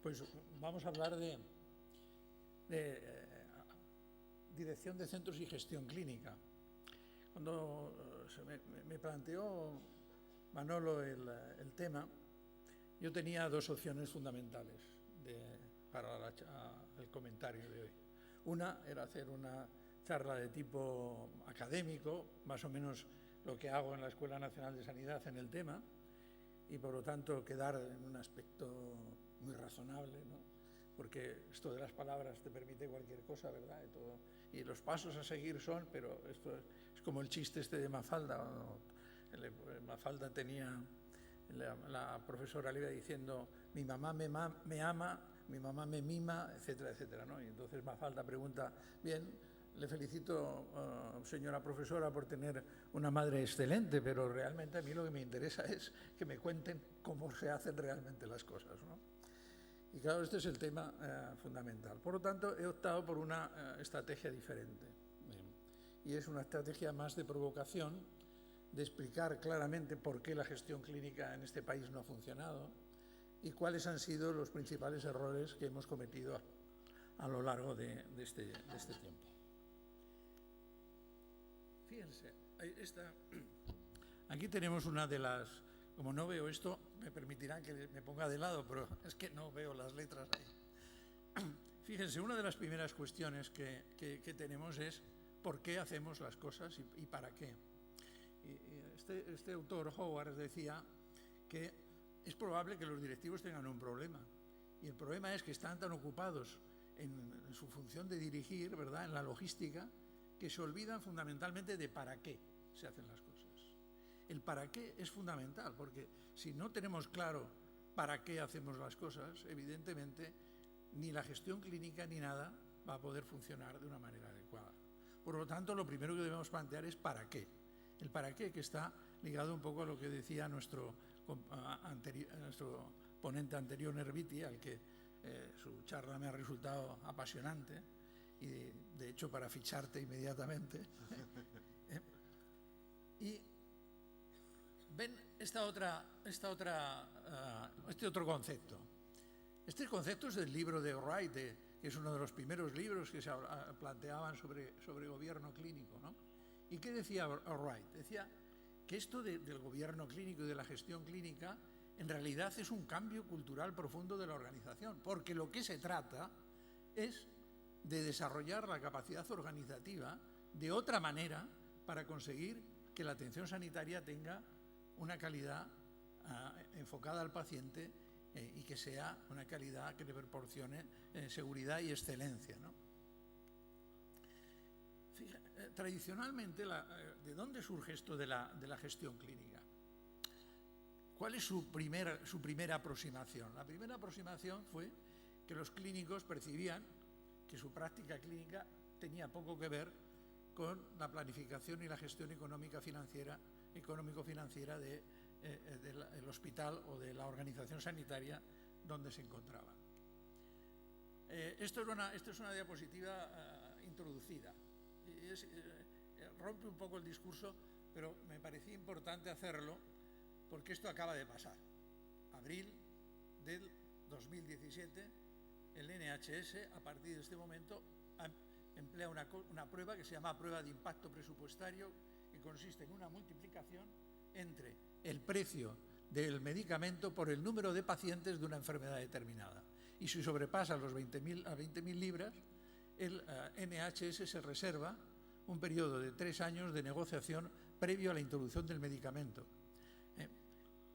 pues vamos a hablar de dirección de centros y gestión clínica. Cuando me planteó Manolo el tema, yo tenía dos opciones fundamentales para el comentario de hoy. Una era hacer una charla de tipo académico, más o menos lo que hago en la Escuela Nacional de Sanidad en el tema, y por lo tanto quedar en un aspecto muy razonable, ¿no? Porque esto de las palabras te permite cualquier cosa, ¿verdad? Y los pasos a seguir son, pero esto es como el chiste este de Mafalda. Mafalda tenía, la profesora le iba diciendo, mi mamá me ama, mi mamá me mima, etcétera, etcétera, ¿no? Y entonces Mafalda pregunta, bien, le felicito, señora profesora, por tener una madre excelente, pero realmente a mí lo que me interesa es que me cuenten cómo se hacen realmente las cosas, ¿no? Y claro, este es el tema fundamental. Por lo tanto, he optado por una estrategia diferente. Y es una estrategia más de provocación, de explicar claramente por qué la gestión clínica en este país no ha funcionado y cuáles han sido los principales errores que hemos cometido a lo largo de este tiempo. Fíjense, aquí tenemos una de las... Como no veo esto, me permitirán que me ponga de lado, pero es que no veo las letras ahí. Fíjense, una de las primeras cuestiones que tenemos es por qué hacemos las cosas y para qué. Este autor, Howard, decía que es probable que los directivos tengan un problema. Y el problema es que están tan ocupados en su función de dirigir, ¿verdad?, en la logística, que se olvidan fundamentalmente de para qué se hacen las cosas. El para qué es fundamental, porque si no tenemos claro para qué hacemos las cosas, evidentemente ni la gestión clínica ni nada va a poder funcionar de una manera adecuada. Por lo tanto, lo primero que debemos plantear es para qué. El para qué, que está ligado un poco a lo que decía nuestro ponente anterior, Nerviti, al que su charla me ha resultado apasionante y de hecho para ficharte inmediatamente. Y ven este otro concepto. Este concepto es del libro de Wright, que es uno de los primeros libros que se planteaban sobre gobierno clínico, ¿no? ¿Y qué decía Wright? Decía que esto del gobierno clínico y de la gestión clínica en realidad es un cambio cultural profundo de la organización, porque lo que se trata es de desarrollar la capacidad organizativa de otra manera para conseguir que la atención sanitaria tenga una calidad enfocada al paciente y que sea una calidad que le proporcione seguridad y excelencia, ¿no? Fíjate, tradicionalmente, ¿de dónde surge esto de la gestión clínica? ¿Cuál es su primera aproximación? La primera aproximación fue que los clínicos percibían que su práctica clínica tenía poco que ver con la planificación y la gestión económico-financiera del hospital o de la organización sanitaria donde se encontraban. Esto es una diapositiva introducida. Rompe un poco el discurso, pero me parecía importante hacerlo porque esto acaba de pasar. Abril del 2017, el NHS, a partir de este momento, emplea una prueba que se llama prueba de impacto presupuestario, que consiste en una multiplicación entre el precio del medicamento por el número de pacientes de una enfermedad determinada. Y si sobrepasa los 20.000 libras, el NHS se reserva un periodo de 3 años de negociación previo a la introducción del medicamento.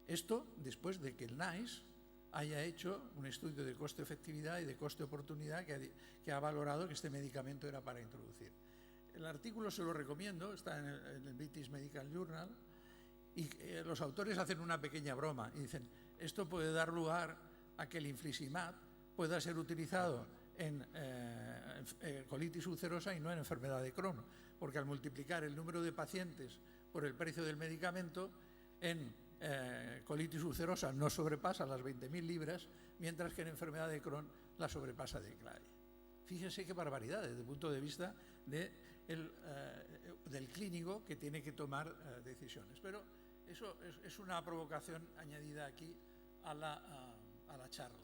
Esto después de que el NICE haya hecho un estudio de coste-efectividad y de coste-oportunidad que ha valorado que este medicamento era para introducir. El artículo se lo recomiendo, está en el British Medical Journal, y los autores hacen una pequeña broma y dicen, esto puede dar lugar a que el infliximab pueda ser utilizado en colitis ulcerosa y no en enfermedad de Crohn, porque al multiplicar el número de pacientes por el precio del medicamento, en colitis ulcerosa no sobrepasa las 20.000 libras, mientras que en enfermedad de Crohn la sobrepasa de clave. Fíjense qué barbaridad desde el punto de vista del clínico que tiene que tomar decisiones. Pero eso es una provocación añadida aquí a la charla.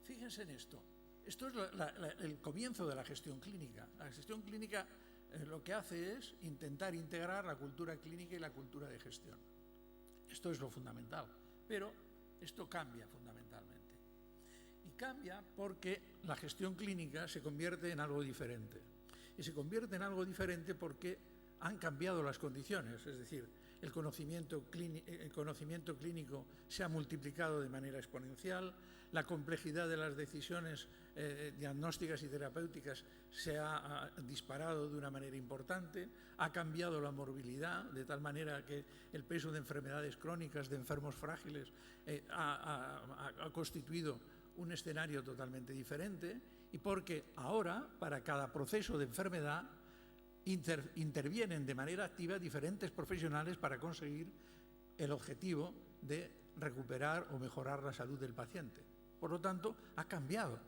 Fíjense en esto. Esto es el comienzo de la gestión clínica. La gestión clínica lo que hace es intentar integrar la cultura clínica y la cultura de gestión. Esto es lo fundamental, pero esto cambia fundamentalmente. Y cambia porque la gestión clínica se convierte en algo diferente. Y se convierte en algo diferente porque han cambiado las condiciones, es decir, el conocimiento clínico se ha multiplicado de manera exponencial, la complejidad de las decisiones diagnósticas y terapéuticas se ha disparado de una manera importante, ha cambiado la morbilidad, de tal manera que el peso de enfermedades crónicas, de enfermos frágiles, ha constituido un escenario totalmente diferente, y porque ahora, para cada proceso de enfermedad, intervienen de manera activa diferentes profesionales para conseguir el objetivo de recuperar o mejorar la salud del paciente. Por lo tanto, ha cambiado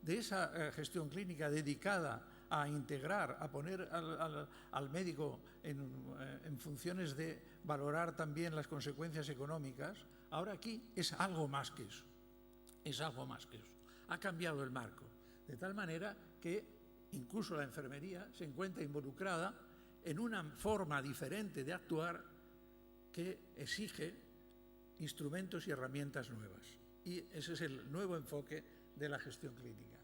de esa gestión clínica dedicada a integrar, a poner al médico en funciones de valorar también las consecuencias económicas. Ahora aquí es algo más que eso. Es algo más que eso. Ha cambiado el marco, de tal manera que incluso la enfermería se encuentra involucrada en una forma diferente de actuar que exige instrumentos y herramientas nuevas. Y ese es el nuevo enfoque de la gestión clínica.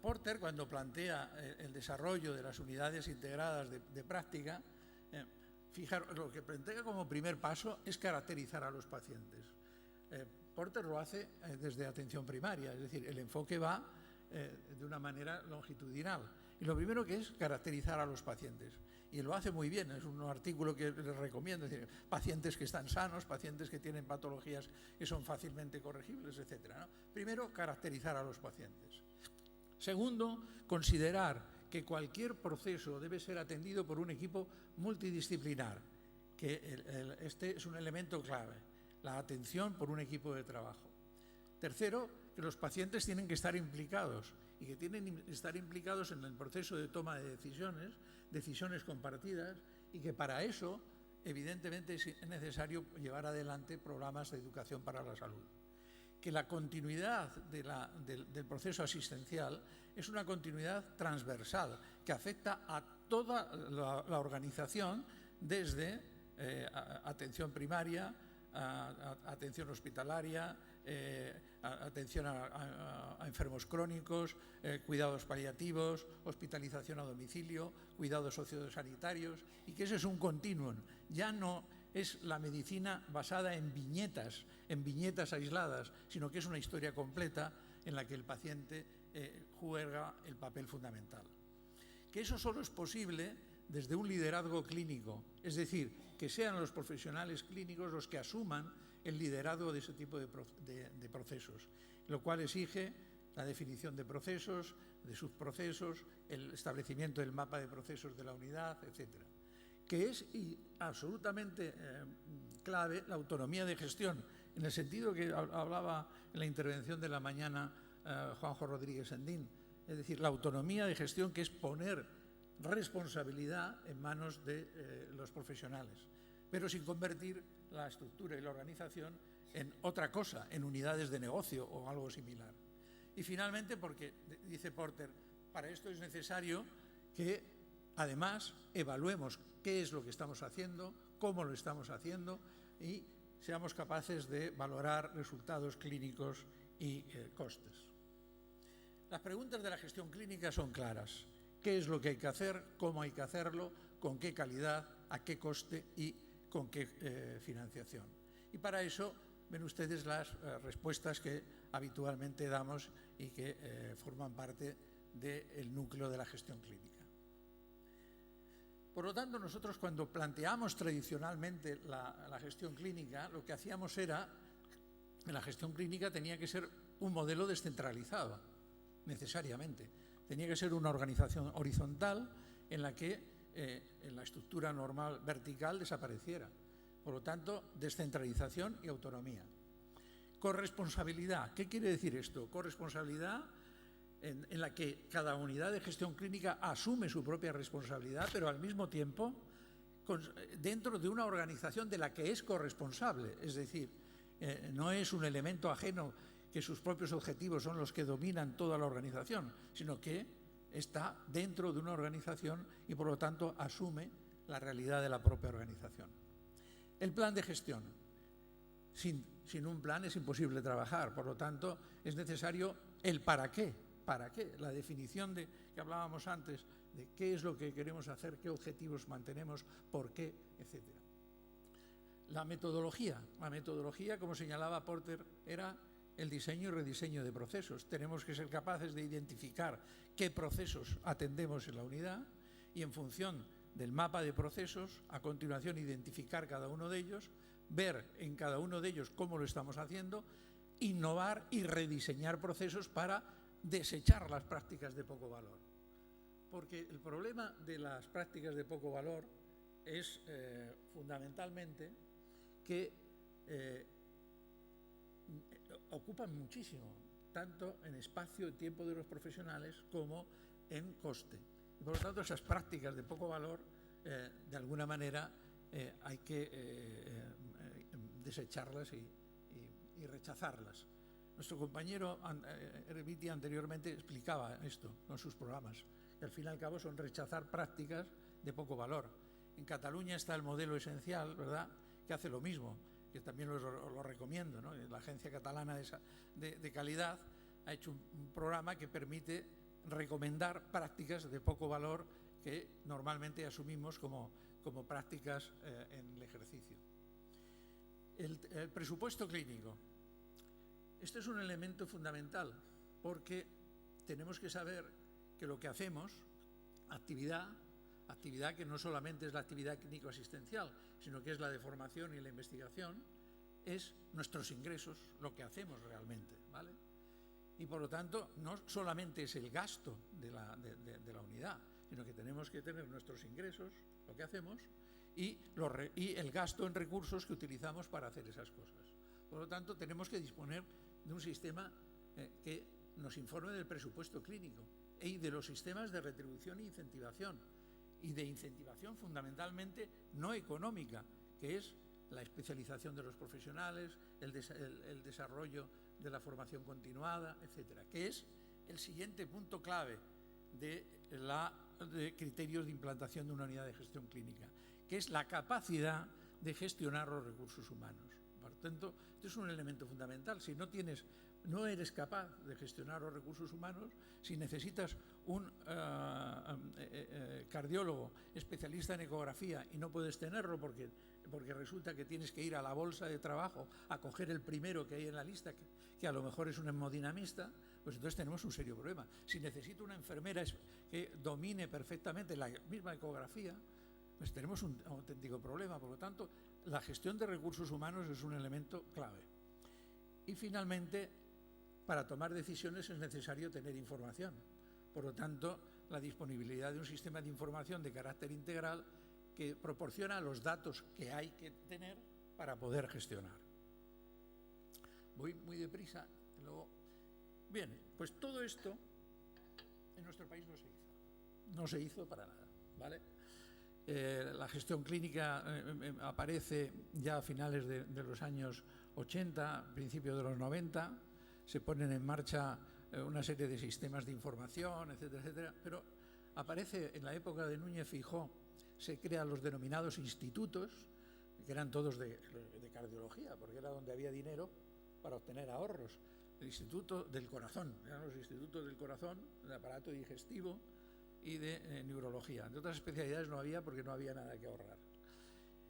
Porter, cuando plantea el desarrollo de las unidades integradas de práctica, fijaros, lo que plantea como primer paso es caracterizar a los pacientes. Porter lo hace desde atención primaria, es decir, el enfoque va de una manera longitudinal. Y lo primero que es caracterizar a los pacientes. Y lo hace muy bien, es un artículo que les recomiendo, es decir, pacientes que están sanos, pacientes que tienen patologías que son fácilmente corregibles, etc., ¿no? Primero, caracterizar a los pacientes. Segundo, considerar que cualquier proceso debe ser atendido por un equipo multidisciplinar, que este es un elemento clave, la atención por un equipo de trabajo. Tercero, que los pacientes tienen que estar implicados y que tienen que estar implicados en el proceso de toma de decisiones compartidas, y que para eso, evidentemente, es necesario llevar adelante programas de educación para la salud. Que la continuidad del proceso asistencial es una continuidad transversal que afecta a toda la organización, desde atención primaria, atención hospitalaria, atención a enfermos crónicos, cuidados paliativos, hospitalización a domicilio, cuidados sociosanitarios, y que eso es un continuum. Ya no es la medicina basada en viñetas aisladas, sino que es una historia completa en la que el paciente juega el papel fundamental. Que eso solo es posible desde un liderazgo clínico, es decir, que sean los profesionales clínicos los que asuman el liderazgo de ese tipo de procesos, lo cual exige la definición de procesos, de subprocesos, el establecimiento del mapa de procesos de la unidad, etc. Que es absolutamente clave la autonomía de gestión, en el sentido que hablaba en la intervención de la mañana Juanjo Rodríguez Sendín, es decir, la autonomía de gestión, que es poner responsabilidad en manos de los profesionales, pero sin convertir la estructura y la organización en otra cosa, en unidades de negocio o algo similar. Y finalmente, porque, dice Porter, para esto es necesario que además evaluemos qué es lo que estamos haciendo, cómo lo estamos haciendo, y seamos capaces de valorar resultados clínicos y costes. Las preguntas de la gestión clínica son claras. ¿Qué es lo que hay que hacer? ¿Cómo hay que hacerlo? ¿Con qué calidad? ¿A qué coste? ¿Y con qué financiación? Y para eso ven ustedes las respuestas que habitualmente damos y que forman parte del núcleo de la gestión clínica. Por lo tanto, nosotros, cuando planteamos tradicionalmente la gestión clínica, lo que hacíamos era la gestión clínica tenía que ser un modelo descentralizado, necesariamente. Tenía que ser una organización horizontal en la que en la estructura normal vertical desapareciera. Por lo tanto, descentralización y autonomía. Corresponsabilidad. ¿Qué quiere decir esto? Corresponsabilidad en la que cada unidad de gestión clínica asume su propia responsabilidad, pero al mismo tiempo dentro de una organización de la que es corresponsable. Es decir, no es un elemento ajeno que sus propios objetivos son los que dominan toda la organización, sino que está dentro de una organización y por lo tanto asume la realidad de la propia organización. El plan de gestión. Sin un plan es imposible trabajar, por lo tanto es necesario el para qué. ¿Para qué? La definición que hablábamos antes de qué es lo que queremos hacer, qué objetivos mantenemos, por qué, etc. La metodología, como señalaba Porter, era el diseño y rediseño de procesos. Tenemos que ser capaces de identificar qué procesos atendemos en la unidad y en función del mapa de procesos, a continuación identificar cada uno de ellos, ver en cada uno de ellos cómo lo estamos haciendo, innovar y rediseñar procesos para desechar las prácticas de poco valor. Porque el problema de las prácticas de poco valor es fundamentalmente que ocupan muchísimo, tanto en espacio y tiempo de los profesionales como en coste. Y por lo tanto, esas prácticas de poco valor, de alguna manera, hay que desecharlas y rechazarlas. Nuestro compañero Erviti anteriormente explicaba esto con sus programas, que al fin y al cabo son rechazar prácticas de poco valor. En Cataluña está el modelo esencial, ¿verdad?, que hace lo mismo, que también lo recomiendo, ¿no? La Agencia Catalana de Calidad ha hecho un programa que permite recomendar prácticas de poco valor que normalmente asumimos como prácticas en el ejercicio. El presupuesto clínico. Este es un elemento fundamental porque tenemos que saber que lo que hacemos, actividad que no solamente es la actividad clínico-asistencial, sino que es la de formación y la investigación, es nuestros ingresos, lo que hacemos realmente, ¿vale? Y por lo tanto, no solamente es el gasto de la unidad, sino que tenemos que tener nuestros ingresos, lo que hacemos, y el gasto en recursos que utilizamos para hacer esas cosas. Por lo tanto, tenemos que disponer de un sistema que nos informe del presupuesto clínico y de los sistemas de retribución e incentivación, y de incentivación fundamentalmente no económica, que es la especialización de los profesionales, el desarrollo de la formación continuada, etcétera, que es el siguiente punto clave de criterios de implantación de una unidad de gestión clínica, que es la capacidad de gestionar los recursos humanos. Por tanto, este es un elemento fundamental. Si no eres capaz de gestionar los recursos humanos, si necesitas un cardiólogo especialista en ecografía y no puedes tenerlo porque resulta que tienes que ir a la bolsa de trabajo a coger el primero que hay en la lista, que a lo mejor es un hemodinamista, pues entonces tenemos un serio problema. Si necesito una enfermera que domine perfectamente la misma ecografía, pues tenemos un auténtico problema. Por lo tanto, la gestión de recursos humanos es un elemento clave. Y finalmente, para tomar decisiones es necesario tener información. Por lo tanto, la disponibilidad de un sistema de información de carácter integral que proporciona los datos que hay que tener para poder gestionar. Voy muy deprisa. Bien, pues todo esto en nuestro país no se hizo. No se hizo para nada, ¿vale? La gestión clínica aparece ya a finales de los años 80, principios de los 90, se ponen en marcha una serie de sistemas de información, etcétera, etcétera, pero aparece en la época de Núñez Feijóo, se crean los denominados institutos, que eran todos de cardiología, porque era donde había dinero para obtener ahorros. El Instituto del Corazón, eran los institutos del corazón, del aparato digestivo y de neurología. De otras especialidades no había porque no había nada que ahorrar.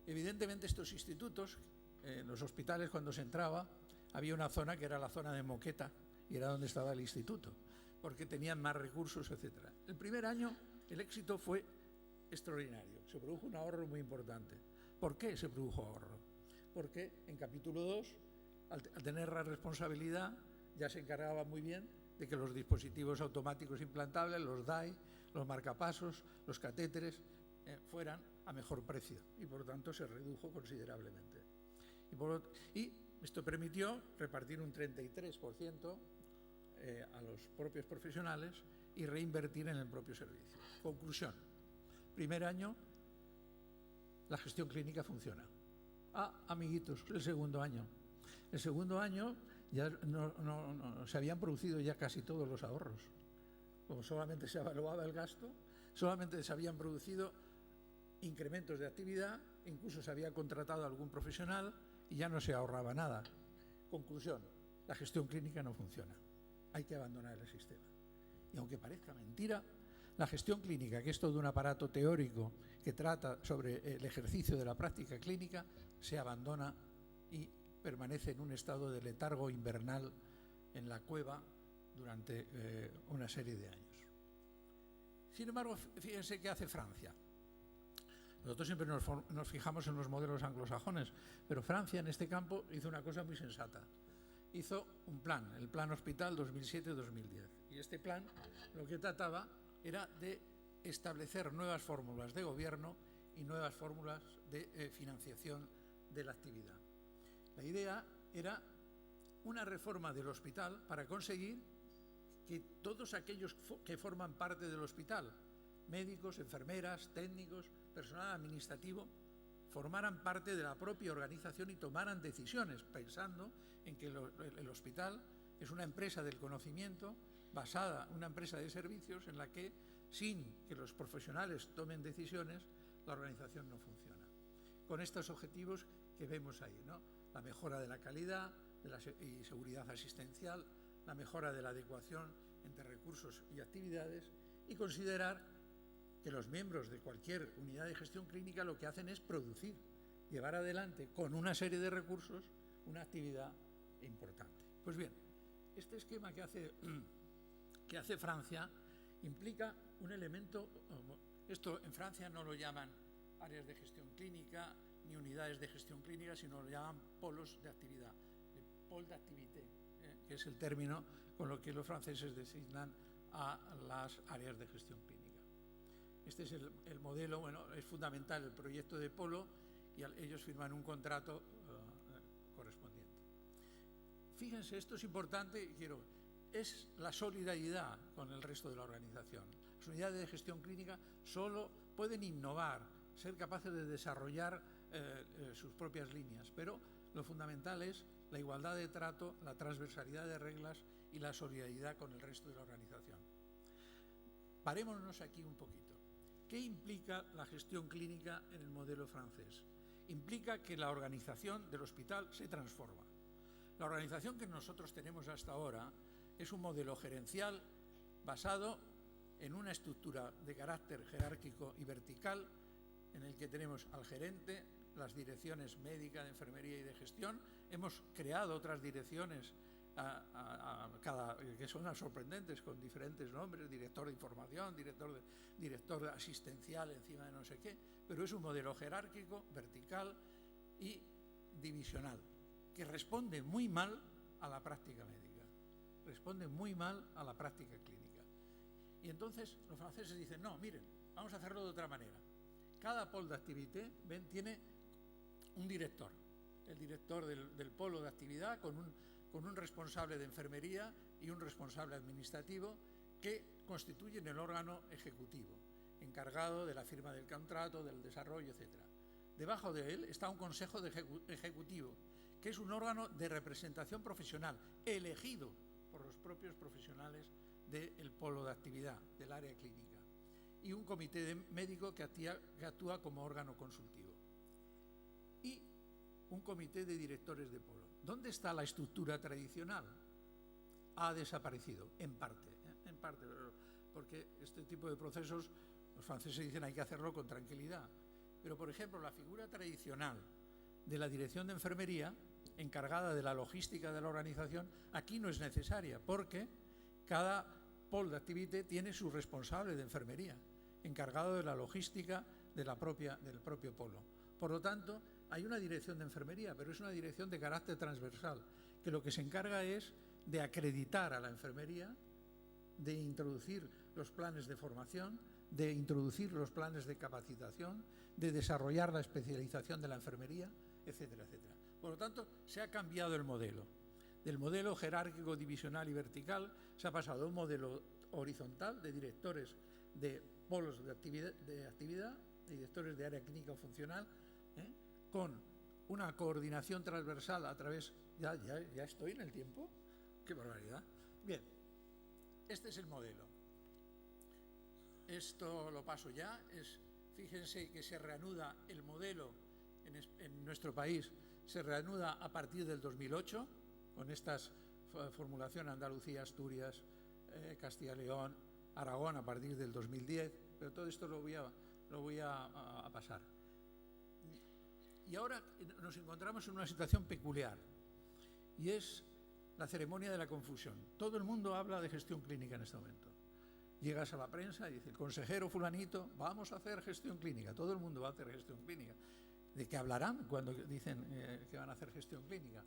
Evidentemente estos institutos, en los hospitales cuando se entraba, había una zona que era la zona de moqueta y era donde estaba el instituto, porque tenían más recursos, etcétera. El primer año el éxito fue extraordinario, se produjo un ahorro muy importante. ¿Por qué se produjo ahorro? Porque en capítulo 2 al tener la responsabilidad, ya se encargaba muy bien de que los dispositivos automáticos implantables, los DAI, los marcapasos, los catéteres, fueran a mejor precio y por lo tanto se redujo considerablemente. Y esto permitió repartir un 33% a los propios profesionales y reinvertir en el propio servicio. Conclusión. Primer año, la gestión clínica funciona. Amiguitos, el segundo año. El segundo año ya se habían producido ya casi todos los ahorros. Como solamente se evaluaba el gasto, solamente se habían producido incrementos de actividad, incluso se había contratado a algún profesional y ya no se ahorraba nada. Conclusión, la gestión clínica no funciona. Hay que abandonar el sistema. Y aunque parezca mentira, la gestión clínica, que es todo un aparato teórico que trata sobre el ejercicio de la práctica clínica, se abandona y permanece en un estado de letargo invernal en la cueva durante una serie de años. Sin embargo, fíjense qué hace Francia. Nosotros siempre nos fijamos en los modelos anglosajones, pero Francia en este campo hizo una cosa muy sensata. Hizo un plan, el Plan Hospital 2007-2010. Y este plan lo que trataba era de establecer nuevas fórmulas de gobierno y nuevas fórmulas de financiación de la actividad. La idea era una reforma del hospital para conseguir que todos aquellos que forman parte del hospital, médicos, enfermeras, técnicos, personal administrativo, formaran parte de la propia organización y tomaran decisiones, pensando en que el hospital es una empresa del conocimiento basada, una empresa de servicios en la que, sin que los profesionales tomen decisiones, la organización no funciona. Con estos objetivos que vemos ahí, ¿no? La mejora de la calidad y seguridad asistencial, la mejora de la adecuación entre recursos y actividades, y considerar que los miembros de cualquier unidad de gestión clínica lo que hacen es producir, llevar adelante con una serie de recursos una actividad importante. Pues bien, este esquema que hace Francia implica un elemento, esto en Francia no lo llaman áreas de gestión clínica ni unidades de gestión clínica, sino lo llaman polos de actividad, pôle d'activité, que es el término con lo que los franceses designan a las áreas de gestión clínica. Este es el modelo, bueno, es fundamental el proyecto de Polo y ellos firman un contrato correspondiente. Fíjense, esto es importante, es la solidaridad con el resto de la organización. Las unidades de gestión clínica solo pueden innovar, ser capaces de desarrollar sus propias líneas, pero lo fundamental es la igualdad de trato, la transversalidad de reglas y la solidaridad con el resto de la organización. Parémonos aquí un poquito. ¿Qué implica la gestión clínica en el modelo francés? Implica que la organización del hospital se transforma. La organización que nosotros tenemos hasta ahora es un modelo gerencial basado en una estructura de carácter jerárquico y vertical en el que tenemos al gerente, las direcciones médica, de enfermería y de gestión. Hemos creado otras direcciones que son sorprendentes, con diferentes nombres, director de información, director asistencial encima de no sé qué, pero es un modelo jerárquico, vertical y divisional, que responde muy mal a la práctica médica, responde muy mal a la práctica clínica. Y entonces los franceses dicen, no, miren, vamos a hacerlo de otra manera. Cada pôle d'activité tiene un director, el director del polo de actividad con un responsable de enfermería y un responsable administrativo que constituyen el órgano ejecutivo, encargado de la firma del contrato, del desarrollo, etc. Debajo de él está un consejo ejecutivo, que es un órgano de representación profesional, elegido por los propios profesionales del polo de actividad, del área clínica, y un comité médico que actúa como órgano consultivo, y un comité de directores de polo. ¿Dónde está la estructura tradicional? Ha desaparecido, en parte, porque este tipo de procesos, los franceses dicen hay que hacerlo con tranquilidad. Pero, por ejemplo, la figura tradicional de la dirección de enfermería, encargada de la logística de la organización, aquí no es necesaria, porque cada pôle d'activité tiene su responsable de enfermería, encargado de la logística del propio polo. Por lo tanto, hay una dirección de enfermería, pero es una dirección de carácter transversal, que lo que se encarga es de acreditar a la enfermería, de introducir los planes de formación, de introducir los planes de capacitación, de desarrollar la especialización de la enfermería, etcétera, etcétera. Por lo tanto, se ha cambiado el modelo. Del modelo jerárquico, divisional y vertical se ha pasado a un modelo horizontal de directores de polos de actividad, directores de área clínica o funcional, con una coordinación transversal a través... ¿Ya estoy en el tiempo? ¡Qué barbaridad! Bien, este es el modelo. Esto lo paso ya. Fíjense que se reanuda el modelo en nuestro país, se reanuda a partir del 2008, con estas formulaciones: Andalucía, Asturias, Castilla y León, Aragón a partir del 2010, pero todo esto lo voy a pasar. Y ahora nos encontramos en una situación peculiar, y es la ceremonia de la confusión. Todo el mundo habla de gestión clínica en este momento. Llegas a la prensa y dice: el consejero fulanito, vamos a hacer gestión clínica. Todo el mundo va a hacer gestión clínica. ¿De qué hablarán cuando dicen que van a hacer gestión clínica?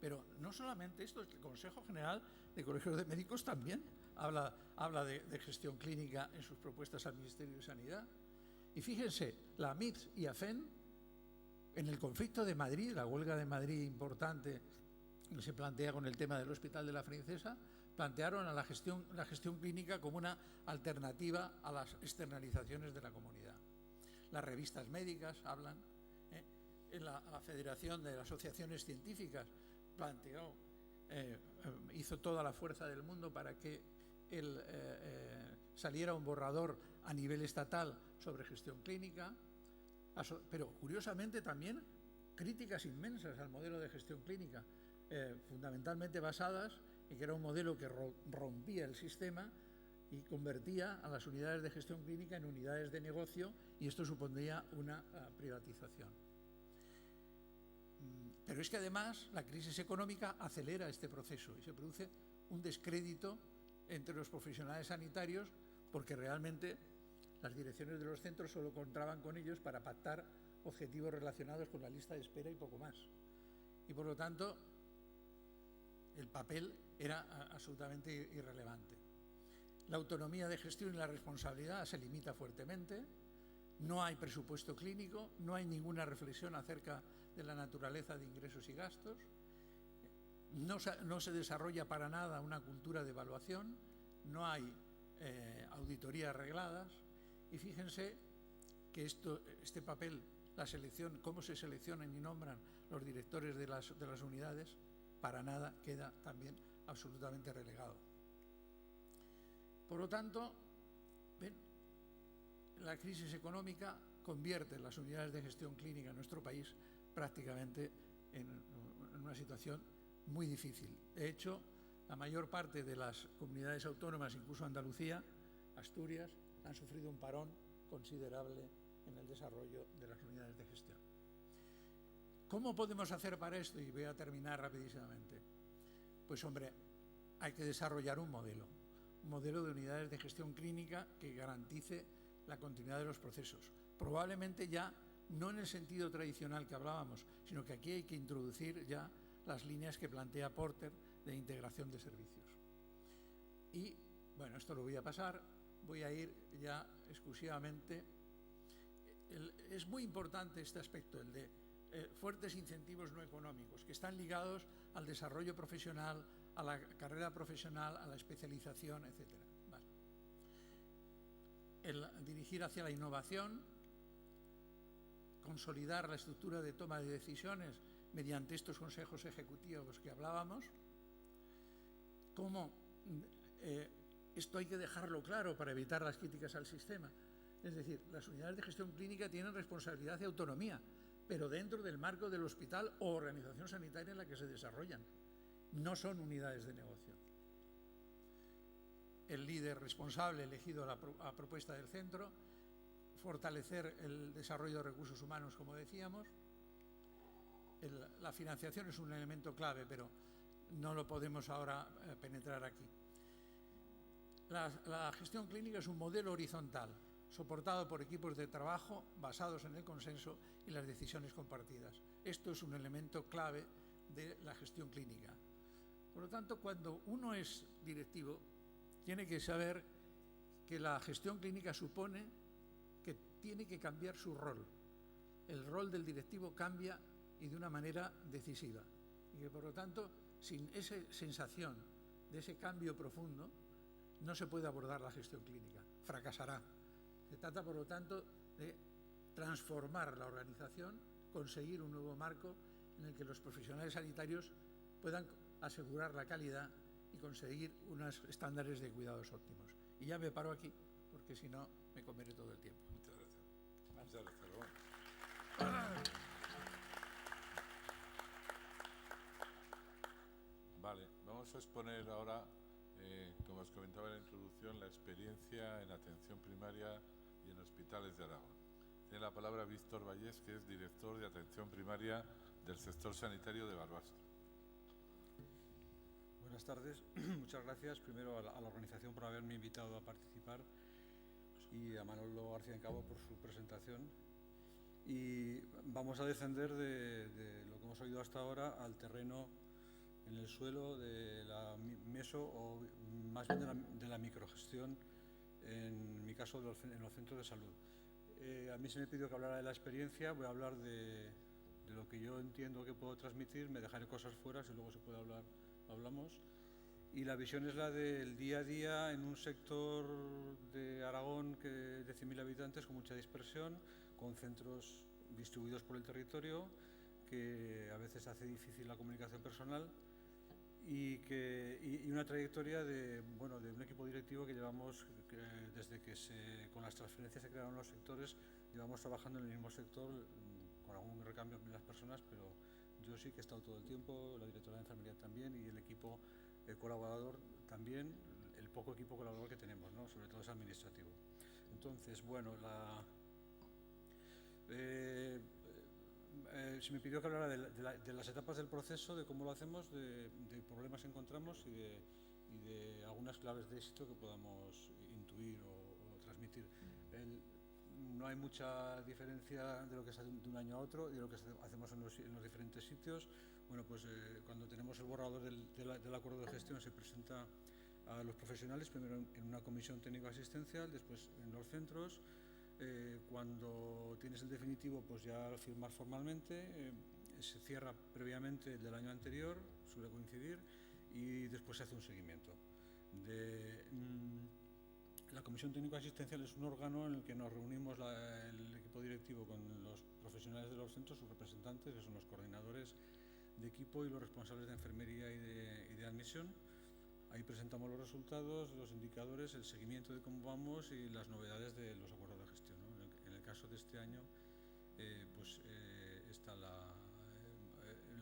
Pero no solamente esto, el Consejo General de Colegios de Médicos también habla de gestión clínica en sus propuestas al Ministerio de Sanidad. Y fíjense, la MIPS y AFEN, en el conflicto de Madrid, la huelga de Madrid importante que se plantea con el tema del Hospital de la Princesa, plantearon a la gestión clínica como una alternativa a las externalizaciones de la comunidad. Las revistas médicas hablan, en la Federación de Asociaciones Científicas planteó, hizo toda la fuerza del mundo para que saliera un borrador a nivel estatal sobre gestión clínica, pero curiosamente también críticas inmensas al modelo de gestión clínica, fundamentalmente basadas en que era un modelo que rompía el sistema y convertía a las unidades de gestión clínica en unidades de negocio, y esto supondría una privatización. Pero es que además la crisis económica acelera este proceso y se produce un descrédito entre los profesionales sanitarios, porque realmente las direcciones de los centros solo contaban con ellos para pactar objetivos relacionados con la lista de espera y poco más. Y por lo tanto, el papel era absolutamente irrelevante. La autonomía de gestión y la responsabilidad se limita fuertemente. No hay presupuesto clínico, no hay ninguna reflexión acerca de la naturaleza de ingresos y gastos, no se desarrolla para nada una cultura de evaluación, no hay auditorías regladas, y fíjense que este papel, la selección, cómo se seleccionan y nombran los directores de las unidades, para nada queda también absolutamente relegado. Por lo tanto, ¿ven? La crisis económica convierte las unidades de gestión clínica en nuestro país prácticamente en una situación muy difícil. De hecho, la mayor parte de las comunidades autónomas, incluso Andalucía, Asturias, han sufrido un parón considerable en el desarrollo de las unidades de gestión. ¿Cómo podemos hacer para esto? Y voy a terminar rapidísimamente. Pues hombre, hay que desarrollar un modelo de unidades de gestión clínica que garantice la continuidad de los procesos. Probablemente ya no en el sentido tradicional que hablábamos, sino que aquí hay que introducir ya las líneas que plantea Porter de integración de servicios. Y bueno, esto lo voy a pasar, voy a ir ya exclusivamente. Es muy importante este aspecto, el de fuertes incentivos no económicos, que están ligados al desarrollo profesional, a la carrera profesional, a la especialización, etc. Vale. El dirigir hacia la innovación, consolidar la estructura de toma de decisiones mediante estos consejos ejecutivos que hablábamos. Cómo esto hay que dejarlo claro para evitar las críticas al sistema. Es decir, las unidades de gestión clínica tienen responsabilidad y autonomía, pero dentro del marco del hospital o organización sanitaria en la que se desarrollan. No son unidades de negocio. El líder responsable elegido a propuesta del centro, fortalecer el desarrollo de recursos humanos, como decíamos. La financiación es un elemento clave, pero no lo podemos ahora penetrar aquí. La gestión clínica es un modelo horizontal. soportado por equipos de trabajo basados en el consenso y las decisiones compartidas. Esto es un elemento clave de la gestión clínica. Por lo tanto, cuando uno es directivo, tiene que saber que la gestión clínica supone que tiene que cambiar su rol. El rol del directivo cambia y de una manera decisiva. Y que, por lo tanto, sin esa sensación de ese cambio profundo, no se puede abordar la gestión clínica. Fracasará. Se trata, por lo tanto, de transformar la organización, conseguir un nuevo marco en el que los profesionales sanitarios puedan asegurar la calidad y conseguir unos estándares de cuidados óptimos. Y ya me paro aquí, porque si no, me comeré todo el tiempo. Muchas gracias. Muchas gracias, Vale, vamos a exponer ahora, como os comentaba en la introducción, la experiencia en atención primaria y en hospitales de Aragón. Tiene la palabra Víctor Vallés, que es director de atención primaria del sector sanitario de Barbastro. Buenas tardes, muchas gracias primero a la organización por haberme invitado a participar y a Manolo García Encabo por su presentación. Y vamos a descender de lo que hemos oído hasta ahora al terreno en el suelo de la meso o más bien de la microgestión, en mi caso en los centros de salud. A mí se me pidió que hablara de la experiencia, voy a hablar de lo que yo entiendo que puedo transmitir, me dejaré cosas fuera, si luego se puede hablar, hablamos. Y la visión es la del día a día en un sector de Aragón de 100.000 habitantes con mucha dispersión, con centros distribuidos por el territorio, que a veces hace difícil la comunicación personal y una trayectoria de un equipo directivo que llevamos desde que con las transferencias se crearon los sectores, llevamos trabajando en el mismo sector con algún recambio en las personas, pero yo sí que he estado todo el tiempo, la directora de enfermería también y el equipo colaborador también, el poco equipo colaborador que tenemos, ¿no? Sobre todo es administrativo. Entonces, bueno, se me pidió que hablara de las etapas del proceso, de cómo lo hacemos, de problemas que encontramos y de algunas claves de éxito que podamos intuir o transmitir. No hay mucha diferencia de lo que se hace de un año a otro y de lo que hacemos en los diferentes sitios. Bueno, pues cuando tenemos el borrador del acuerdo de gestión se presenta a los profesionales, primero en una comisión técnico-asistencial, después en los centros. Cuando tienes el definitivo, pues ya firmar formalmente, se cierra previamente el del año anterior, suele coincidir, y después se hace un seguimiento. La comisión técnico-asistencial es un órgano en el que nos reunimos el equipo directivo con los profesionales de los centros, sus representantes, que son los coordinadores de equipo y los responsables de enfermería y de admisión. Ahí presentamos los resultados, los indicadores, el seguimiento de cómo vamos y las novedades de los acuerdos de gestión, ¿no? En el caso de este año, está la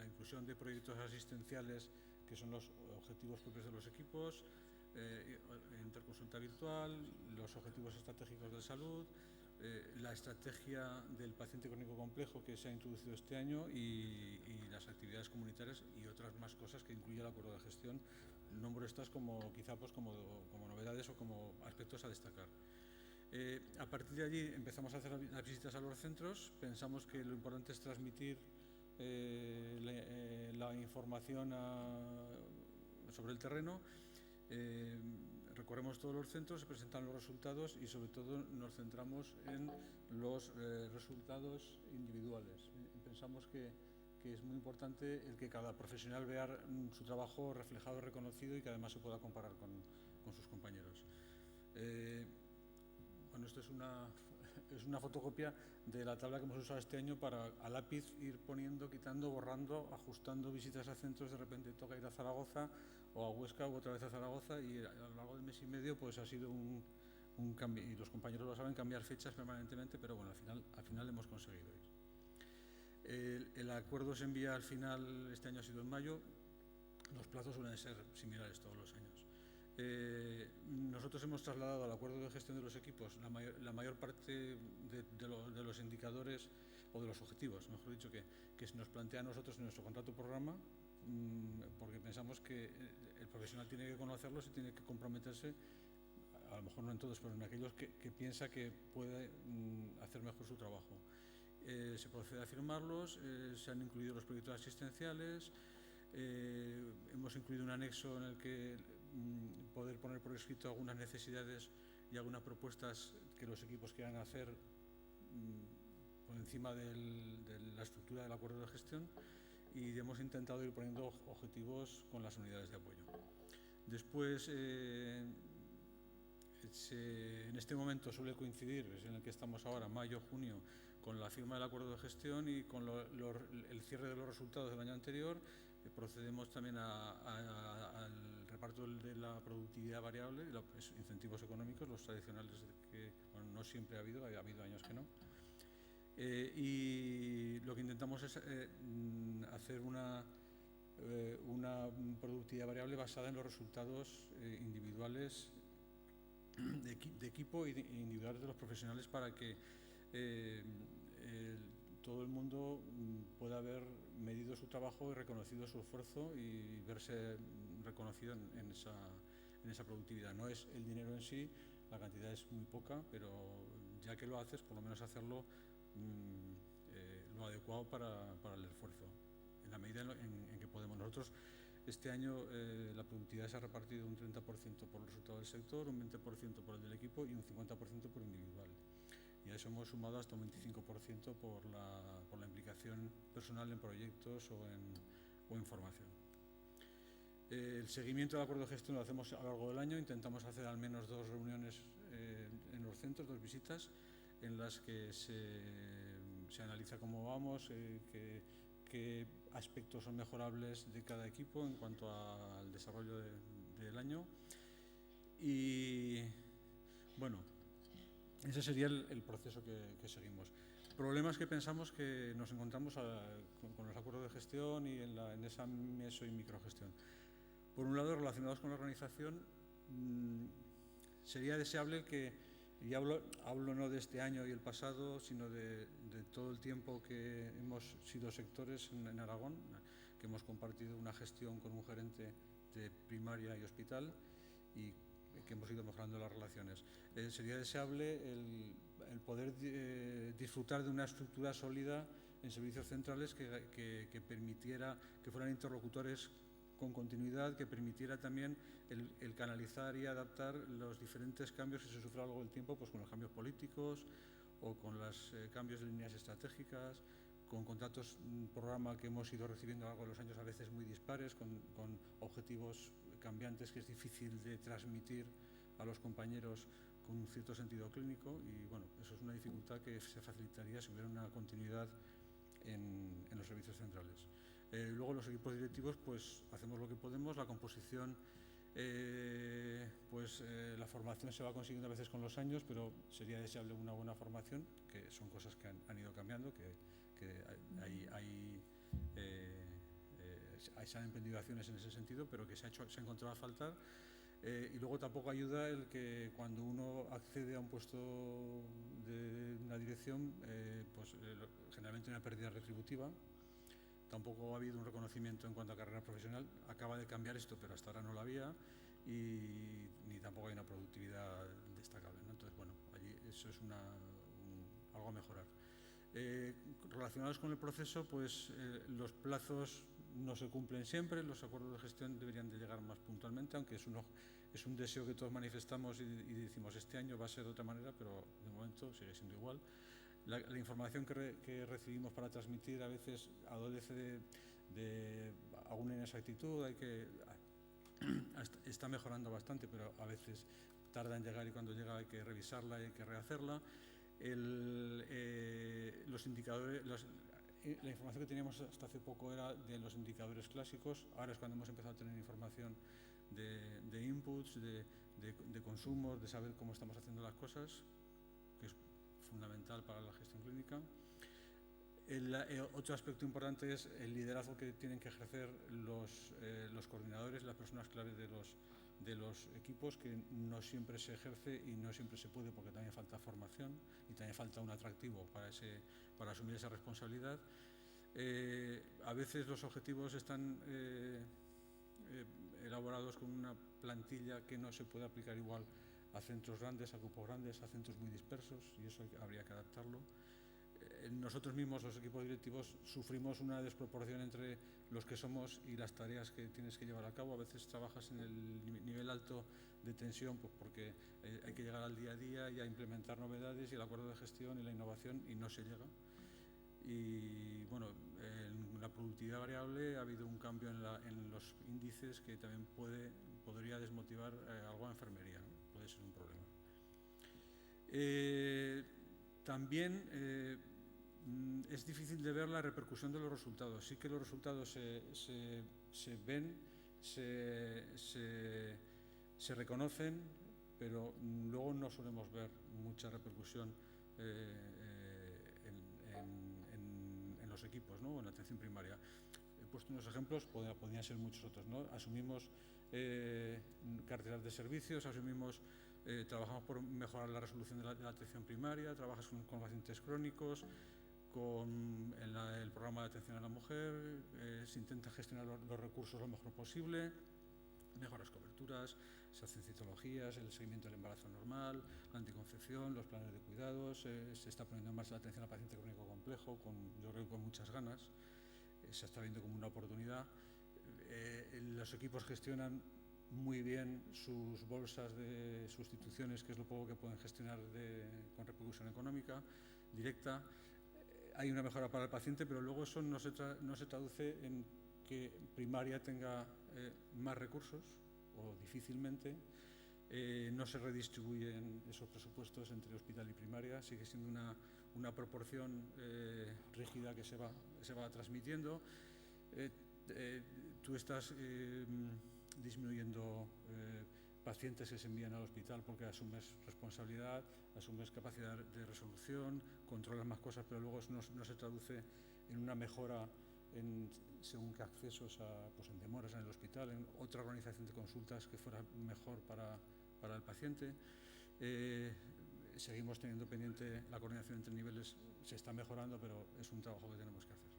inclusión de proyectos asistenciales, que son los objetivos propios de los equipos, interconsulta virtual, los objetivos estratégicos de salud, la estrategia del paciente crónico complejo que se ha introducido este año y las actividades comunitarias y otras más cosas que incluye el acuerdo de gestión. Nombro estas como novedades o como aspectos a destacar. A partir de allí empezamos a hacer las visitas a los centros. Pensamos que lo importante es transmitir la información sobre el terreno. Recorremos todos los centros, se presentan los resultados y sobre todo nos centramos en los resultados individuales. Pensamos que es muy importante el que cada profesional vea su trabajo reflejado, reconocido y que además se pueda comparar con sus compañeros. Bueno, esto es una fotocopia de la tabla que hemos usado este año para a lápiz ir poniendo, quitando, borrando, ajustando visitas a centros. De repente toca ir a Zaragoza o a Huesca o otra vez a Zaragoza y a lo largo del mes y medio pues ha sido un cambio, y los compañeros lo saben, cambiar fechas permanentemente, pero bueno, al final hemos conseguido ir. El acuerdo se envía al final, este año ha sido en mayo, los plazos suelen ser similares todos los años. Nosotros hemos trasladado al acuerdo de gestión de los equipos la mayor parte de los indicadores o de los objetivos, mejor dicho, que se nos plantea a nosotros en nuestro contrato programa, porque pensamos que el profesional tiene que conocerlos y tiene que comprometerse a lo mejor no en todos, pero en aquellos que piensa que puede hacer mejor su trabajo. Se procede a firmarlos, se han incluido los proyectos asistenciales, hemos incluido un anexo en el que poder poner por escrito algunas necesidades y algunas propuestas que los equipos quieran hacer por encima de la estructura del acuerdo de gestión, y hemos intentado ir poniendo objetivos con las unidades de apoyo. Después, en este momento suele coincidir, es en el que estamos ahora, mayo-junio, con la firma del acuerdo de gestión y con el cierre de los resultados del año anterior. Procedemos también al reparto de la productividad variable, los incentivos económicos, los tradicionales, que bueno, no siempre ha habido años que no. Y lo que intentamos es hacer una productividad variable basada en los resultados individuales de equipo e individuales de los profesionales, para que todo el mundo pueda haber medido su trabajo y reconocido su esfuerzo y verse reconocido en esa productividad. No es el dinero en sí, la cantidad es muy poca, pero ya que lo haces, por lo menos hacerlo lo adecuado para el esfuerzo, en la medida en que podemos. Nosotros este año la productividad se ha repartido un 30% por el resultado del sector, un 20% por el del equipo y un 50% por individual. Y a eso hemos sumado hasta un 25% por la implicación personal en proyectos o en formación. El seguimiento del acuerdo de gestión lo hacemos a lo largo del año. Intentamos hacer al menos 2 reuniones en los centros, 2 visitas, en las que se analiza cómo vamos, qué aspectos son mejorables de cada equipo en cuanto al desarrollo del año. Y bueno, ese sería el proceso que seguimos. Problemas que pensamos que nos encontramos con los acuerdos de gestión y en esa meso y microgestión. Por un lado, relacionados con la organización, sería deseable que, y hablo no de este año y el pasado, sino de todo el tiempo que hemos sido sectores en Aragón, que hemos compartido una gestión con un gerente de primaria y hospital, y que hemos ido mejorando las relaciones. Sería deseable el poder disfrutar de una estructura sólida en servicios centrales que permitiera que fueran interlocutores con continuidad, que permitiera también el canalizar y adaptar los diferentes cambios que se sufren a lo largo del tiempo, pues con los cambios políticos o con los cambios de líneas estratégicas, con contratos programa que hemos ido recibiendo a lo largo de los años, a veces muy dispares, con objetivos cambiantes que es difícil de transmitir a los compañeros con un cierto sentido clínico, y bueno, eso es una dificultad que se facilitaría si hubiera una continuidad en los servicios centrales. Luego los equipos directivos pues hacemos lo que podemos, la composición, la formación se va consiguiendo a veces con los años, pero sería deseable una buena formación, que son cosas que han ido cambiando, que se han emprendido acciones en ese sentido, pero que se ha encontrado a faltar. Y luego tampoco ayuda el que cuando uno accede a un puesto de una dirección, generalmente una pérdida retributiva. Tampoco ha habido un reconocimiento en cuanto a carrera profesional. Acaba de cambiar esto, pero hasta ahora no lo había, y ni tampoco hay una productividad destacable, ¿no? Entonces, bueno, allí eso es algo a mejorar. Relacionados con el proceso, pues los plazos no se cumplen siempre, los acuerdos de gestión deberían de llegar más puntualmente, aunque es un deseo que todos manifestamos y decimos este año va a ser de otra manera, pero de momento sigue siendo igual. La información que recibimos para transmitir a veces adolece de alguna inexactitud, está mejorando bastante, pero a veces tarda en llegar, y cuando llega hay que revisarla y hay que rehacerla. Los indicadores, la información que teníamos hasta hace poco era de los indicadores clásicos. Ahora es cuando hemos empezado a tener información de inputs, de consumos, de saber cómo estamos haciendo las cosas, que es fundamental para la gestión clínica. Otro aspecto importante es el liderazgo que tienen que ejercer los coordinadores, las personas claves de los equipos, que no siempre se ejerce y no siempre se puede, porque también falta formación y también falta un atractivo para asumir esa responsabilidad. A veces los objetivos están elaborados con una plantilla que no se puede aplicar igual a centros grandes, a grupos grandes, a centros muy dispersos, y eso habría que adaptarlo. Nosotros mismos, los equipos directivos, sufrimos una desproporción entre los que somos y las tareas que tienes que llevar a cabo. A veces trabajas en el nivel alto de tensión, pues porque hay que llegar al día a día y a implementar novedades y el acuerdo de gestión y la innovación, y no se llega. Y bueno, en la productividad variable ha habido un cambio en los índices que también podría desmotivar algo a enfermería, ¿no? Puede ser un problema. También es difícil de ver la repercusión de los resultados. Sí que los resultados se ven, se reconocen, pero luego no solemos ver mucha repercusión en los equipos, ¿no? En la atención primaria. He puesto unos ejemplos, podrían ser muchos otros, ¿no? Asumimos carteras de servicios, trabajamos por mejorar la resolución de la atención primaria, trabajas con pacientes crónicos, con el programa de atención a la mujer, se intenta gestionar los recursos lo mejor posible, mejoras coberturas, se hacen citologías, el seguimiento del embarazo normal, la anticoncepción, los planes de cuidados, se está poniendo en marcha la atención al paciente crónico complejo, yo creo que con muchas ganas, se está viendo como una oportunidad. Los equipos gestionan muy bien sus bolsas de sustituciones, que es lo poco que pueden gestionar con repercusión económica directa. Hay una mejora para el paciente, pero luego eso no se traduce en que primaria tenga más recursos, o difícilmente. No se redistribuyen esos presupuestos entre hospital y primaria, sigue siendo una proporción rígida que se va transmitiendo. Tú estás disminuyendo pacientes que se envían al hospital porque asumes responsabilidad, asumes capacidad de resolución, controlas más cosas, pero luego no se traduce en una mejora según qué accesos en demoras en el hospital, en otra organización de consultas que fuera mejor para el paciente. Seguimos teniendo pendiente la coordinación entre niveles, se está mejorando, pero es un trabajo que tenemos que hacer.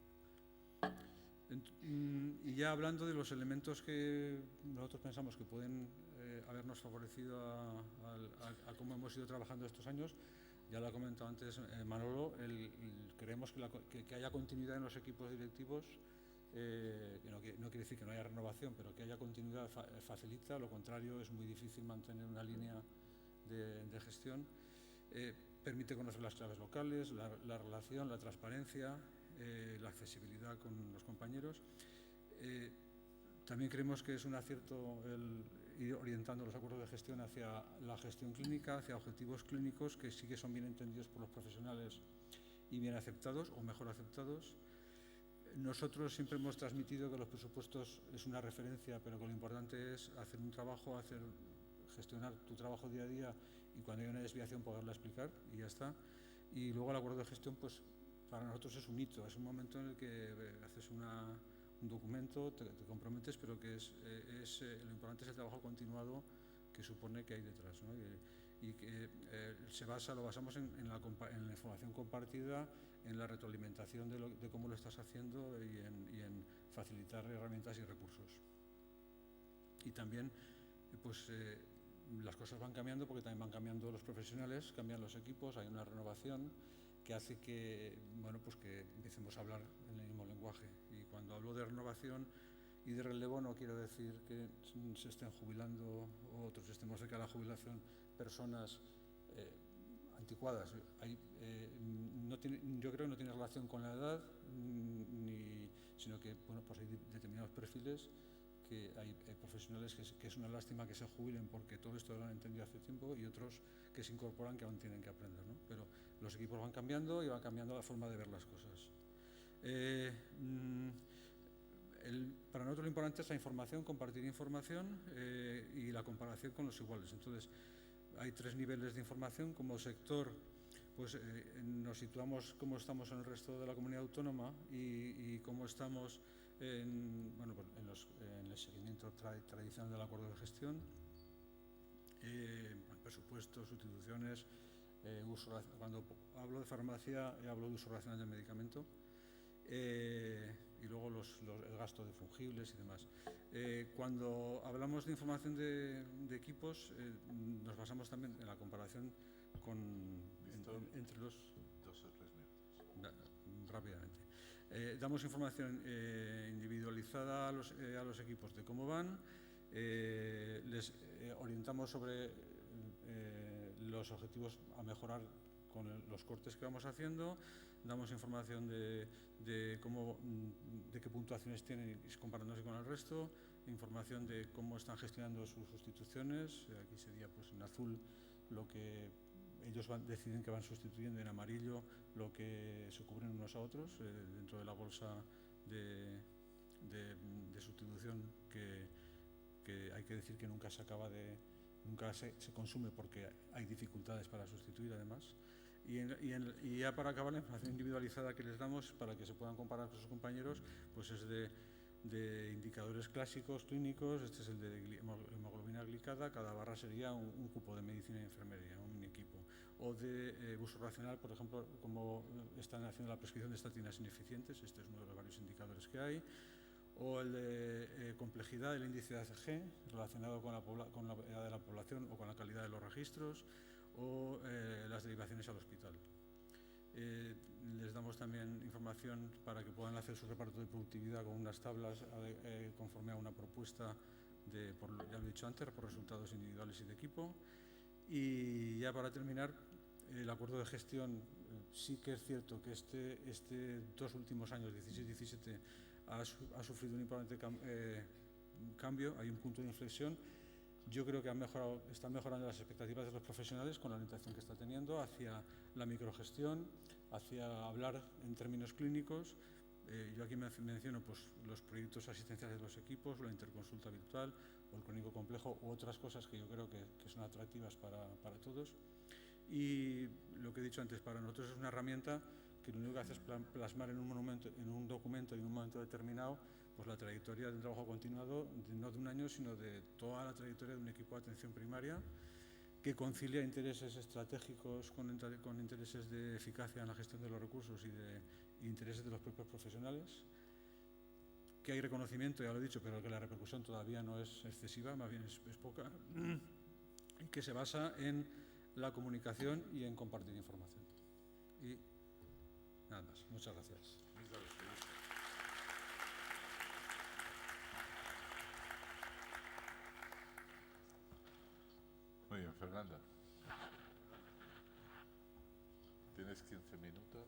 Y ya hablando de los elementos que nosotros pensamos que pueden habernos favorecido a cómo hemos ido trabajando estos años, ya lo ha comentado antes Manolo, creemos que haya continuidad en los equipos directivos, no quiere decir que no haya renovación, pero que haya continuidad facilita, lo contrario es muy difícil mantener una línea de gestión. Permite conocer las claves locales, la relación, la transparencia, la accesibilidad con los compañeros. También creemos que es un acierto el ir orientando los acuerdos de gestión hacia la gestión clínica, hacia objetivos clínicos que sí que son bien entendidos por los profesionales y bien aceptados o mejor aceptados. Nosotros siempre hemos transmitido que los presupuestos es una referencia, pero que lo importante es hacer un trabajo, gestionar tu trabajo día a día y cuando hay una desviación poderla explicar y ya está. Y luego el acuerdo de gestión, pues para nosotros es un hito, es un momento en el que haces un documento, te comprometes, pero que lo importante es el trabajo continuado que supone que hay detrás, ¿no? Y que lo basamos en la información compartida, en la retroalimentación de cómo lo estás haciendo y en facilitar herramientas y recursos. Y también las cosas van cambiando porque también van cambiando los profesionales, cambian los equipos, hay una renovación que hace que empecemos a hablar en el mismo lenguaje. Y cuando hablo de renovación y de relevo no quiero decir que se estén jubilando o otros estemos cerca de la jubilación personas anticuadas. Yo creo que no tiene relación con la edad, sino que hay determinados perfiles que hay profesionales que es una lástima que se jubilen porque todo esto lo han entendido hace tiempo y otros que se incorporan que aún tienen que aprender, ¿no? Pero los equipos van cambiando y van cambiando la forma de ver las cosas. Para nosotros lo importante es la información, compartir información y la comparación con los iguales. Entonces, hay 3 niveles de información. Como sector, nos situamos cómo estamos en el resto de la comunidad autónoma y cómo estamos en el seguimiento tradicional del acuerdo de gestión, presupuestos, sustituciones, cuando hablo de farmacia hablo de uso racional del medicamento, y luego el gasto de fungibles y demás. Cuando hablamos de información de equipos, nos basamos también en la comparación entre los... 2 o 3 minutos. Rápidamente. Damos información individualizada a los equipos de cómo van, les orientamos sobre los objetivos a mejorar con los cortes que vamos haciendo, damos información de qué puntuaciones tienen comparándose con el resto, información de cómo están gestionando sus sustituciones, aquí sería pues en azul lo que ellos deciden que van sustituyendo, en amarillo lo que se cubren unos a otros dentro de la bolsa de sustitución que hay que decir que nunca se acaba nunca se consume porque hay dificultades para sustituir además. Y ya para acabar, la información individualizada que les damos para que se puedan comparar con sus compañeros, pues es de indicadores clásicos, clínicos. Este es el de hemoglobina glicada, cada barra sería un cupo de medicina y enfermería, un mini equipo. O de uso racional, por ejemplo, como están haciendo la prescripción de estatinas ineficientes, este es uno de los varios indicadores que hay. O el de complejidad, el índice de ACG, relacionado con la edad de la población o con la calidad de los registros, o las derivaciones al hospital. Les damos también información para que puedan hacer su reparto de productividad con unas tablas conforme a una propuesta, ya lo he dicho antes, por resultados individuales y de equipo. Y ya para terminar, el acuerdo de gestión, sí que es cierto que este 2 últimos años, 16-17, ha sufrido un importante cambio, hay un punto de inflexión. Yo creo que están mejorando las expectativas de los profesionales con la orientación que está teniendo hacia la microgestión, hacia hablar en términos clínicos. Yo aquí menciono pues, los proyectos asistenciales de los equipos, la interconsulta virtual o el clínico complejo u otras cosas que yo creo que son atractivas para todos. Y lo que he dicho antes, para nosotros es una herramienta que lo único que hace es plasmar en un documento y en un momento determinado pues la trayectoria del trabajo continuado, no de un año, sino de toda la trayectoria de un equipo de atención primaria que concilia intereses estratégicos con intereses de eficacia en la gestión de los recursos y de intereses de los propios profesionales, que hay reconocimiento, ya lo he dicho, pero que la repercusión todavía no es excesiva, más bien es poca, y que se basa en la comunicación y en compartir información. Y nada más. Muchas gracias. Muy bien, Fernando. Tienes 15 minutos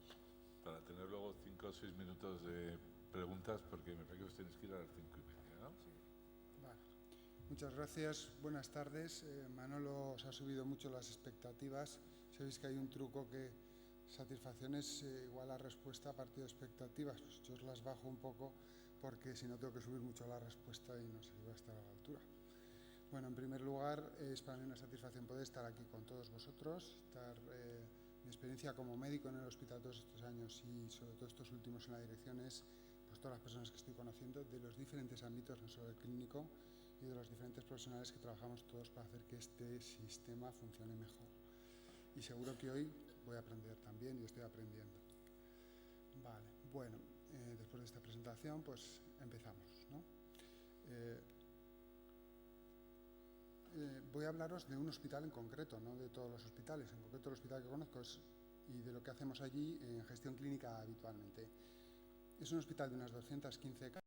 para tener luego 5 o 6 minutos de preguntas, porque me parece que os tenéis que ir a las 5:30, ¿no? Sí. Vale. Muchas gracias. Buenas tardes. Manolo os ha subido mucho las expectativas. Sabéis que hay un truco que satisfacción es igual a respuesta a partir de expectativas. Pues yo os las bajo un poco porque si no tengo que subir mucho la respuesta y no sé si voy a estar a la altura. Bueno, en primer lugar, es para mí una satisfacción poder estar aquí con todos vosotros, mi experiencia como médico en el hospital todos estos años y sobre todo estos últimos en la dirección es pues, todas las personas que estoy conociendo de los diferentes ámbitos, no solo el clínico, y de los diferentes profesionales que trabajamos todos para hacer que este sistema funcione mejor. Y seguro que hoy voy a aprender también y estoy aprendiendo. Vale, bueno, después de esta presentación, pues empezamos, ¿no? Voy a hablaros de un hospital en concreto, no de todos los hospitales, en concreto el hospital que conozco y de lo que hacemos allí en gestión clínica habitualmente. Es un hospital de unas 215 camas.